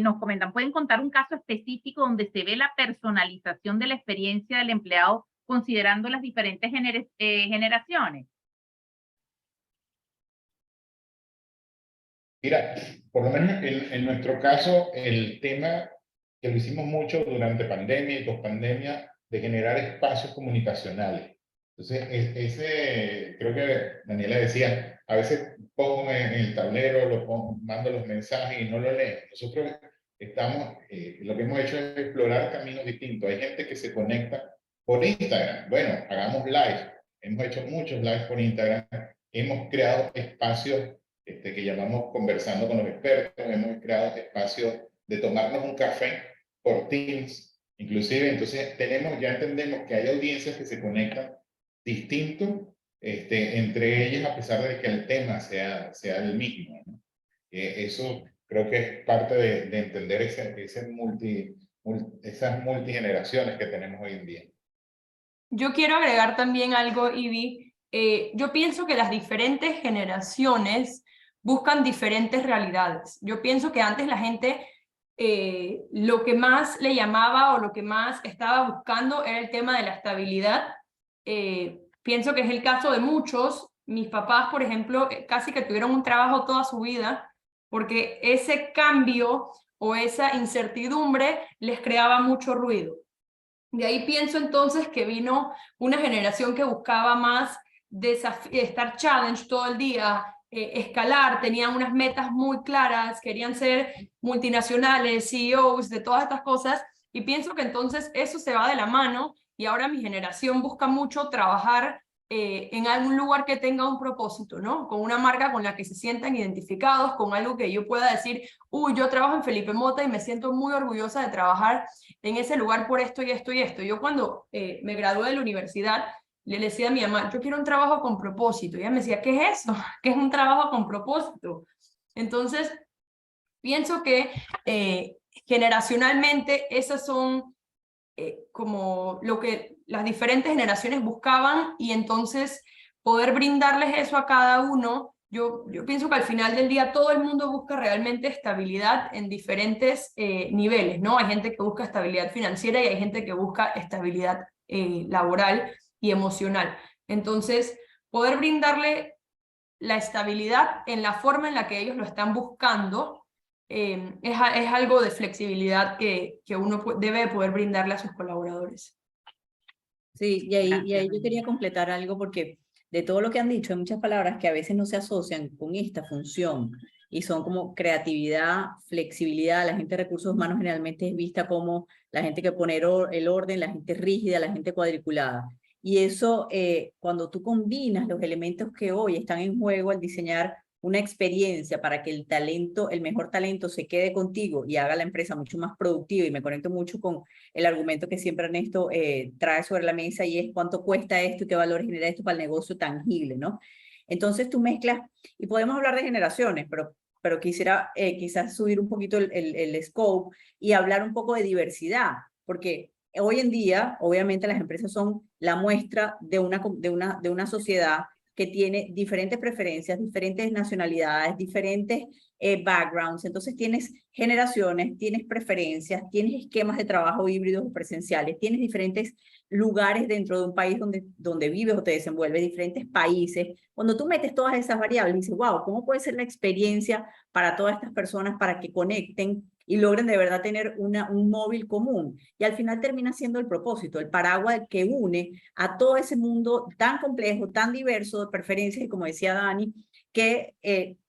nos comentan, ¿pueden contar un caso específico donde se ve la personalización de la experiencia del empleado considerando las diferentes generaciones? Mira, por lo menos en nuestro caso, el tema que lo hicimos mucho durante pandemia y pospandemia, de generar espacios comunicacionales. Entonces, creo que Daniela decía, a veces pongo en el tablero, mando los mensajes y no lo leen. Nosotros lo que hemos hecho es explorar caminos distintos. Hay gente que se conecta por Instagram. Bueno, hagamos live. Hemos hecho muchos lives por Instagram. Hemos creado espacios que llamamos conversando con los expertos. Hemos creado espacios de tomarnos un café por Teams. Inclusive, entonces ya entendemos que hay audiencias que se conectan distinto entre ellas, a pesar de que el tema sea el mismo, ¿no? Eso creo que es parte de entender esas multigeneraciones que tenemos hoy en día. Yo quiero agregar también algo, Ivy. Yo pienso que las diferentes generaciones buscan diferentes realidades. Yo pienso que antes la gente lo que más le llamaba o lo que más estaba buscando era el tema de la estabilidad. Pienso que es el caso de muchos. Mis papás, por ejemplo, casi que tuvieron un trabajo toda su vida porque ese cambio o esa incertidumbre les creaba mucho ruido. De ahí pienso entonces que vino una generación que buscaba más estar challenge todo el día, escalar, tenían unas metas muy claras, querían ser multinacionales, CEOs, de todas estas cosas, y pienso que entonces eso se va de la mano, y ahora mi generación busca mucho trabajar en algún lugar que tenga un propósito, ¿no? Con una marca con la que se sientan identificados, con algo que yo pueda decir, yo trabajo en Felipe Mota y me siento muy orgullosa de trabajar en ese lugar por esto y esto y esto. Yo cuando me gradué de la universidad, le decía a mi mamá, yo quiero un trabajo con propósito. Y ella me decía, ¿qué es eso? ¿Qué es un trabajo con propósito? Entonces, pienso que generacionalmente esas son como lo que las diferentes generaciones buscaban, y entonces poder brindarles eso a cada uno. Yo pienso que al final del día todo el mundo busca realmente estabilidad en diferentes niveles, ¿no? Hay gente que busca estabilidad financiera y hay gente que busca estabilidad laboral y emocional. Entonces, poder brindarle la estabilidad en la forma en la que ellos lo están buscando es algo de flexibilidad que uno debe poder brindarle a sus colaboradores. Sí, y ahí yo quería completar algo porque de todo lo que han dicho hay muchas palabras que a veces no se asocian con esta función y son como creatividad, flexibilidad. La gente de recursos humanos generalmente es vista como la gente que pone el orden, la gente rígida, la gente cuadriculada. Y eso, cuando tú combinas los elementos que hoy están en juego al diseñar una experiencia para que el mejor talento se quede contigo y haga la empresa mucho más productiva, y me conecto mucho con el argumento que siempre Ernesto trae sobre la mesa, y es cuánto cuesta esto y qué valor genera esto para el negocio tangible, ¿no? Entonces tú mezclas, y podemos hablar de generaciones, pero quisiera quizás subir un poquito el scope y hablar un poco de diversidad, porque hoy en día, obviamente, las empresas son la muestra de una sociedad que tiene diferentes preferencias, diferentes nacionalidades, diferentes backgrounds. Entonces tienes generaciones, tienes preferencias, tienes esquemas de trabajo híbridos o presenciales, tienes diferentes lugares dentro de un país donde vives o te desenvuelves, diferentes países. Cuando tú metes todas esas variables, dices, wow, ¿cómo puede ser la experiencia para todas estas personas para que conecten y logren de verdad tener un móvil común? Y al final termina siendo el propósito, el paraguas que une a todo ese mundo tan complejo, tan diverso de preferencias, y como decía Dani, que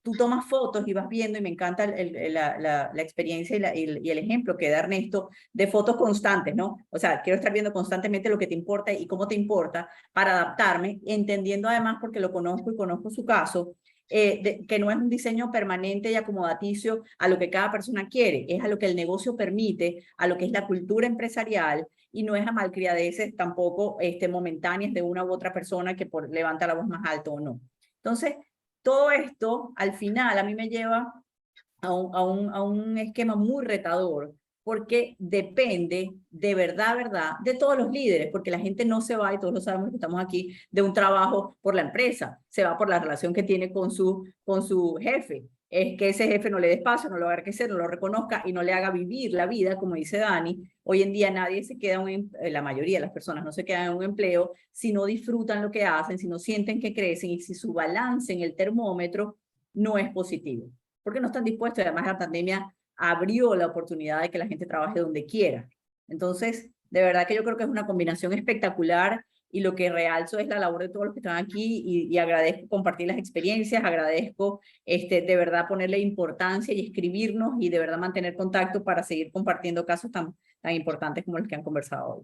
tú tomas fotos y vas viendo, y me encanta la experiencia y el ejemplo que da Ernesto de fotos constantes, ¿no? O sea, quiero estar viendo constantemente lo que te importa y cómo te importa para adaptarme, entendiendo además, porque lo conozco y conozco su caso, que no es un diseño permanente y acomodaticio a lo que cada persona quiere, es a lo que el negocio permite, a lo que es la cultura empresarial, y no es a malcriadeces tampoco momentáneas de una u otra persona que levanta la voz más alto o no. Entonces, todo esto al final a mí me lleva a un esquema muy retador, porque depende de verdad, de todos los líderes, porque la gente no se va, y todos lo sabemos que estamos aquí, de un trabajo por la empresa, se va por la relación que tiene con su jefe. es que ese jefe no le dé espacio, no lo haga crecer, no lo reconozca y no le haga vivir la vida, como dice Dani. Hoy en día nadie se queda, la mayoría de las personas no se quedan en un empleo si no disfrutan lo que hacen, si no sienten que crecen y si su balance en el termómetro no es positivo. Porque no están dispuestos, y además la pandemia abrió la oportunidad de que la gente trabaje donde quiera. Entonces, de verdad que yo creo que es una combinación espectacular y lo que realzo es la labor de todos los que están aquí y agradezco compartir las experiencias, agradezco de verdad ponerle importancia y escribirnos y de verdad mantener contacto para seguir compartiendo casos tan importantes como los que han conversado hoy.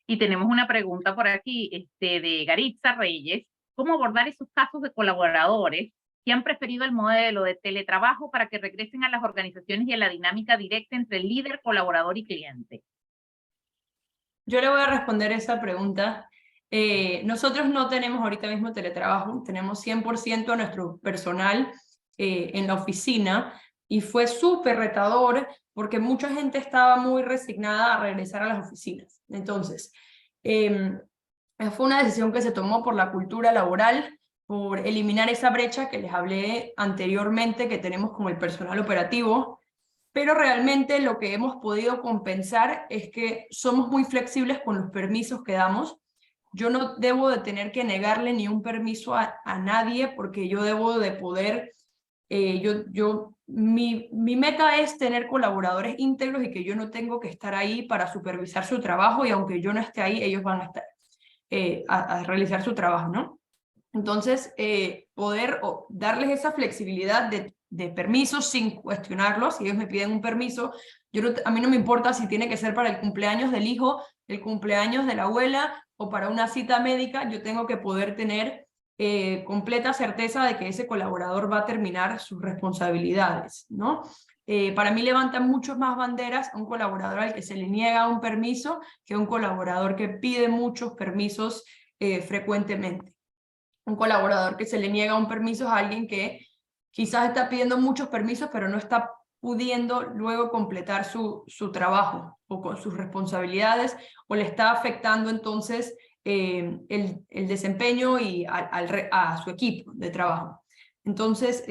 Y tenemos una pregunta por aquí de Garitza Reyes. ¿Cómo abordar esos casos de colaboradores que han preferido el modelo de teletrabajo para que regresen a las organizaciones y a la dinámica directa entre líder, colaborador y cliente? Yo le voy a responder esa pregunta. Nosotros no tenemos ahorita mismo teletrabajo, tenemos 100% a nuestro personal en la oficina y fue súper retador porque mucha gente estaba muy resignada a regresar a las oficinas. Entonces, fue una decisión que se tomó por la cultura laboral, por eliminar esa brecha que les hablé anteriormente que tenemos con el personal operativo, pero realmente lo que hemos podido compensar es que somos muy flexibles con los permisos que damos. Yo no debo de tener que negarle ni un permiso a nadie porque yo debo de poder, mi meta es tener colaboradores íntegros y que yo no tengo que estar ahí para supervisar su trabajo y aunque yo no esté ahí, ellos van a estar a realizar su trabajo, ¿no? Entonces, poder darles esa flexibilidad de permisos sin cuestionarlos. Si ellos me piden un permiso, a mí no me importa si tiene que ser para el cumpleaños del hijo, el cumpleaños de la abuela o para una cita médica, yo tengo que poder tener completa certeza de que ese colaborador va a terminar sus responsabilidades, ¿no? Para mí levantan muchas más banderas a un colaborador al que se le niega un permiso que a un colaborador que pide muchos permisos frecuentemente. Un colaborador que se le niega un permiso es alguien que quizás está pidiendo muchos permisos, pero no está pudiendo luego completar su trabajo o con sus responsabilidades, o le está afectando entonces el desempeño y a su equipo de trabajo. Entonces,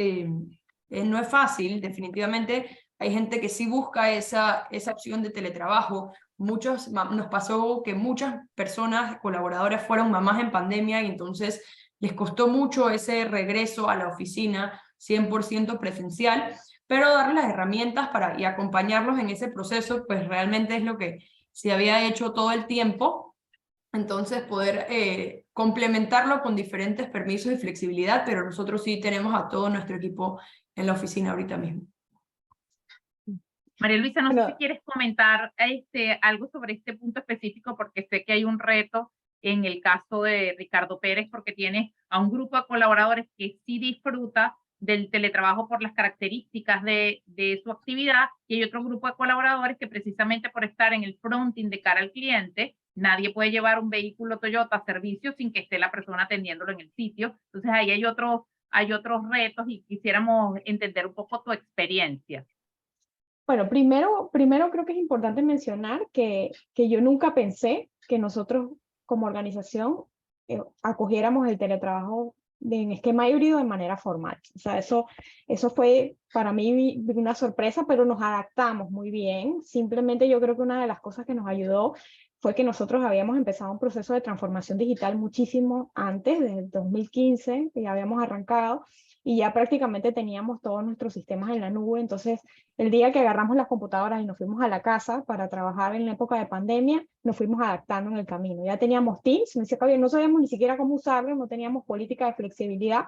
no es fácil, definitivamente. Hay gente que sí busca esa opción de teletrabajo. Nos pasó que muchas personas, colaboradores, fueron mamás en pandemia y entonces les costó mucho ese regreso a la oficina 100% presencial, pero darles las herramientas y acompañarlos en ese proceso, pues realmente es lo que se había hecho todo el tiempo. Entonces poder complementarlo con diferentes permisos y flexibilidad, pero nosotros sí tenemos a todo nuestro equipo en la oficina ahorita mismo. María Luisa, no sé si quieres comentar algo sobre este punto específico, porque sé que hay un reto en el caso de Ricardo Pérez, porque tiene a un grupo de colaboradores que sí disfruta del teletrabajo por las características de su actividad, y hay otro grupo de colaboradores que precisamente por estar en el fronting de cara al cliente, nadie puede llevar un vehículo Toyota a servicio sin que esté la persona atendiéndolo en el sitio. Entonces ahí hay otros retos y quisiéramos entender un poco tu experiencia. Bueno, primero creo que es importante mencionar que yo nunca pensé que nosotros como organización acogiéramos el teletrabajo en esquema híbrido de manera formal. O sea, eso fue para mí una sorpresa, pero nos adaptamos muy bien. Simplemente yo creo que una de las cosas que nos ayudó fue que nosotros habíamos empezado un proceso de transformación digital muchísimo antes, desde el 2015, que ya habíamos arrancado, y ya prácticamente teníamos todos nuestros sistemas en la nube. Entonces, el día que agarramos las computadoras y nos fuimos a la casa para trabajar en la época de pandemia, nos fuimos adaptando en el camino. Ya teníamos Teams, me decía que no sabíamos ni siquiera cómo usarlo, no teníamos política de flexibilidad,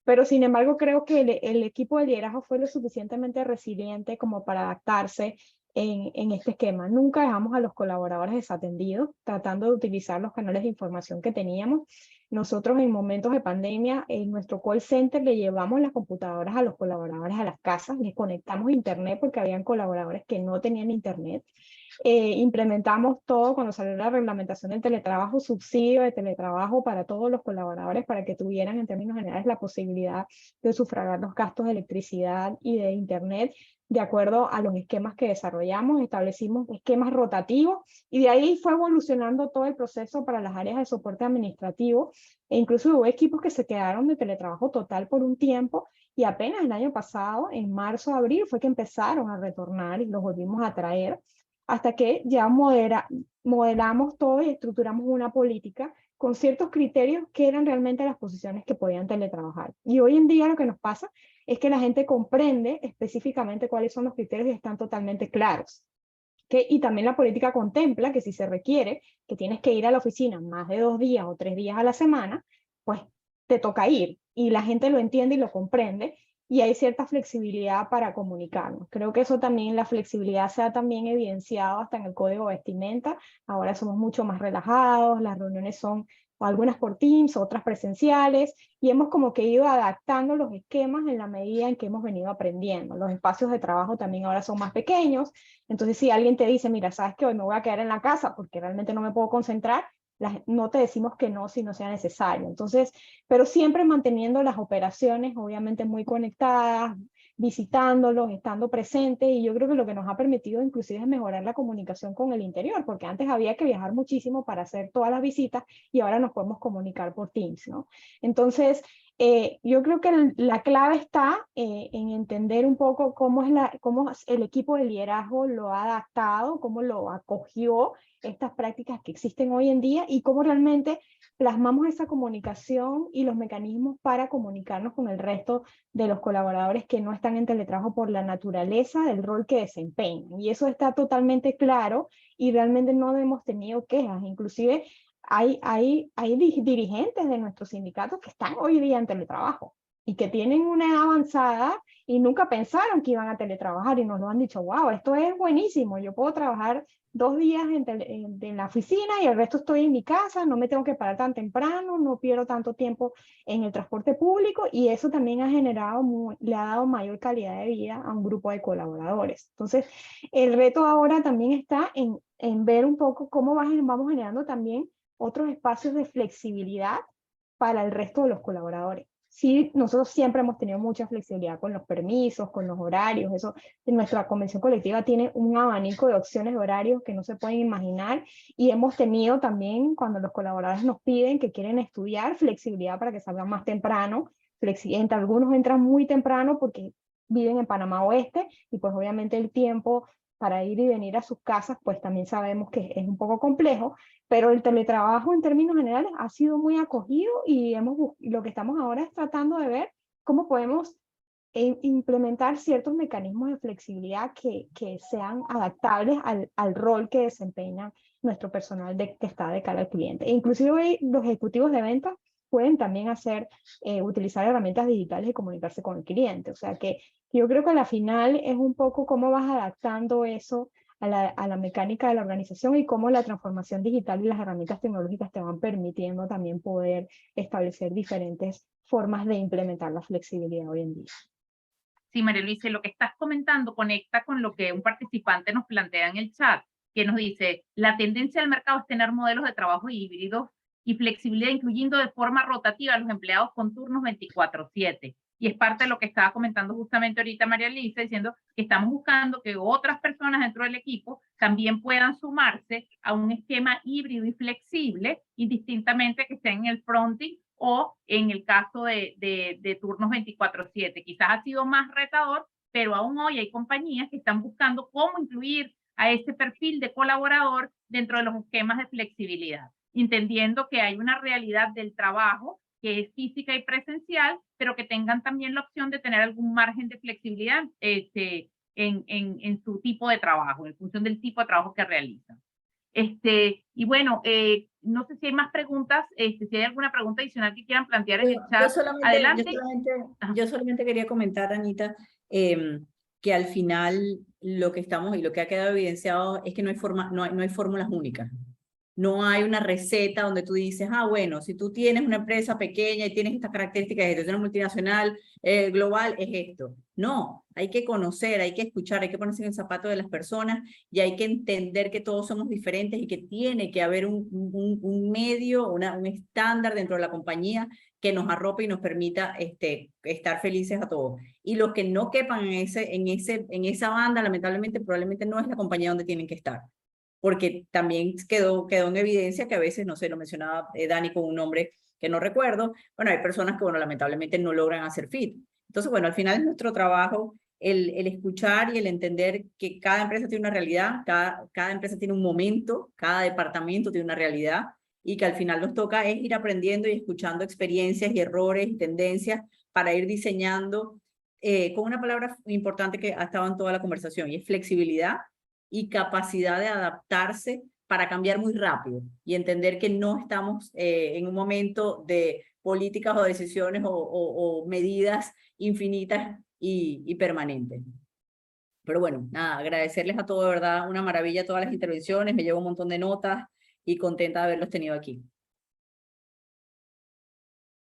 pero sin embargo creo que el equipo de liderazgo fue lo suficientemente resiliente como para adaptarse en este esquema. Nunca dejamos a los colaboradores desatendidos, tratando de utilizar los canales de información que teníamos. Nosotros en momentos de pandemia, en nuestro call center le llevamos las computadoras a los colaboradores a las casas, les conectamos internet porque habían colaboradores que no tenían internet. Implementamos todo cuando salió la reglamentación del teletrabajo, subsidio de teletrabajo para todos los colaboradores para que tuvieran en términos generales la posibilidad de sufragar los gastos de electricidad y de internet. de acuerdo a los esquemas que desarrollamos, establecimos esquemas rotativos y de ahí fue evolucionando todo el proceso para las áreas de soporte administrativo e incluso hubo equipos que se quedaron de teletrabajo total por un tiempo y apenas el año pasado, en marzo, abril, fue que empezaron a retornar y los volvimos a traer hasta que ya modelamos todo y estructuramos una política con ciertos criterios que eran realmente las posiciones que podían teletrabajar. Y hoy en día lo que nos pasa es que la gente comprende específicamente cuáles son los criterios y están totalmente claros. Y también la política contempla que si se requiere que tienes que ir a la oficina más de 2 días o 3 días a la semana, pues te toca ir. Y la gente lo entiende y lo comprende. Y hay cierta flexibilidad para comunicarnos. Creo que eso también, la flexibilidad se ha también evidenciado hasta en el código de vestimenta. Ahora somos mucho más relajados, las reuniones son algunas por Teams, otras presenciales, y hemos como que ido adaptando los esquemas en la medida en que hemos venido aprendiendo. Los espacios de trabajo también ahora son más pequeños, entonces si alguien te dice, mira, sabes que hoy me voy a quedar en la casa porque realmente no me puedo concentrar, no te decimos que no si no sea necesario. Entonces, pero siempre manteniendo las operaciones obviamente muy conectadas, visitándolos, estando presentes, y yo creo que lo que nos ha permitido inclusive es mejorar la comunicación con el interior, porque antes había que viajar muchísimo para hacer todas las visitas y ahora nos podemos comunicar por Teams, ¿no? Entonces, yo creo que la clave está en entender un poco cómo el equipo de liderazgo lo ha adaptado, cómo lo acogió estas prácticas que existen hoy en día y cómo realmente plasmamos esa comunicación y los mecanismos para comunicarnos con el resto de los colaboradores que no están en teletrabajo por la naturaleza del rol que desempeñan. Y eso está totalmente claro y realmente no hemos tenido quejas. Inclusive hay dirigentes de nuestros sindicatos que están hoy día en teletrabajo y que tienen una edad avanzada y nunca pensaron que iban a teletrabajar y nos lo han dicho, wow, esto es buenísimo, yo puedo trabajar 2 días en la oficina y el resto estoy en mi casa, no me tengo que parar tan temprano, no pierdo tanto tiempo en el transporte público y eso también le ha dado mayor calidad de vida a un grupo de colaboradores. Entonces, el reto ahora también está en ver un poco cómo vamos generando también otros espacios de flexibilidad para el resto de los colaboradores. Sí, nosotros siempre hemos tenido mucha flexibilidad con los permisos, con los horarios, eso, nuestra convención colectiva tiene un abanico de opciones de horarios que no se pueden imaginar y hemos tenido también, cuando los colaboradores nos piden que quieren estudiar, flexibilidad para que salgan más temprano, algunos entran muy temprano porque viven en Panamá Oeste y pues obviamente el tiempo para ir y venir a sus casas, pues también sabemos que es un poco complejo, pero el teletrabajo en términos generales ha sido muy acogido y lo que estamos ahora es tratando de ver cómo podemos implementar ciertos mecanismos de flexibilidad que sean adaptables al rol que desempeña nuestro personal que está de cara al cliente. E inclusive hoy los ejecutivos de ventas pueden también utilizar herramientas digitales y comunicarse con el cliente. O sea que yo creo que a la final es un poco cómo vas adaptando eso a la mecánica de la organización y cómo la transformación digital y las herramientas tecnológicas te van permitiendo también poder establecer diferentes formas de implementar la flexibilidad hoy en día. Sí, María Luisa, lo que estás comentando conecta con lo que un participante nos plantea en el chat, que nos dice, la tendencia del mercado es tener modelos de trabajo híbridos y flexibilidad, incluyendo de forma rotativa a los empleados con turnos 24/7. Y es parte de lo que estaba comentando justamente ahorita María Luisa, diciendo que estamos buscando que otras personas dentro del equipo también puedan sumarse a un esquema híbrido y flexible, indistintamente que estén en el fronting o en el caso de turnos 24/7. Quizás ha sido más retador, pero aún hoy hay compañías que están buscando cómo incluir a ese perfil de colaborador dentro de los esquemas de flexibilidad, entendiendo que hay una realidad del trabajo que es física y presencial, pero que tengan también la opción de tener algún margen de flexibilidad en su tipo de trabajo, en función del tipo de trabajo que realizan. Y bueno, no sé si hay más preguntas, si hay alguna pregunta adicional que quieran plantear en el chat. Adelante. Yo solamente quería comentar, Anita, que al final lo que estamos y lo que ha quedado evidenciado es que no hay fórmulas únicas. No hay una receta donde tú dices, ah, bueno, si tú tienes una empresa pequeña y tienes estas características, es una multinacional global, es esto. No, hay que conocer, hay que escuchar, hay que ponerse en el zapato de las personas y hay que entender que todos somos diferentes y que tiene que haber un medio, un estándar dentro de la compañía que nos arrope y nos permita estar felices a todos. Y los que no quepan en esa banda, lamentablemente, probablemente no es la compañía donde tienen que estar. Porque también quedó en evidencia que a veces, no sé, lo mencionaba Dani con un nombre que no recuerdo, bueno, hay personas que, bueno, lamentablemente no logran hacer fit. Entonces, bueno, al final es nuestro trabajo el escuchar y el entender que cada empresa tiene una realidad, cada empresa tiene un momento, cada departamento tiene una realidad, y que al final nos toca es ir aprendiendo y escuchando experiencias y errores y tendencias para ir diseñando con una palabra importante que ha estado en toda la conversación, y es flexibilidad y capacidad de adaptarse para cambiar muy rápido y entender que no estamos en un momento de políticas o decisiones o medidas infinitas y permanentes. Pero bueno, nada, agradecerles a todos, de verdad, una maravilla todas las intervenciones, me llevo un montón de notas y contenta de haberlos tenido aquí.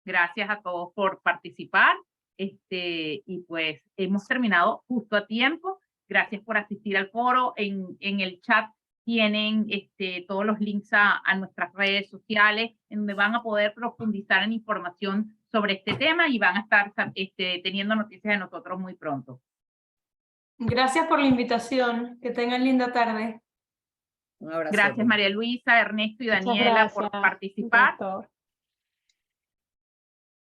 Gracias a todos por participar. Y pues hemos terminado justo a tiempo. Gracias por asistir al foro. En el chat tienen todos los links a nuestras redes sociales, en donde van a poder profundizar en información sobre este tema y van a estar teniendo noticias de nosotros muy pronto. Gracias por la invitación. Que tengan linda tarde. Un abrazo. Gracias, María Luisa, Ernesto y Muchas Daniela por gracias, participar. doctor.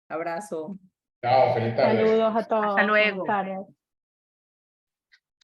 Abrazo. Chao, feliz tarde. Saludos a todos. Hasta luego. Buenas tardes.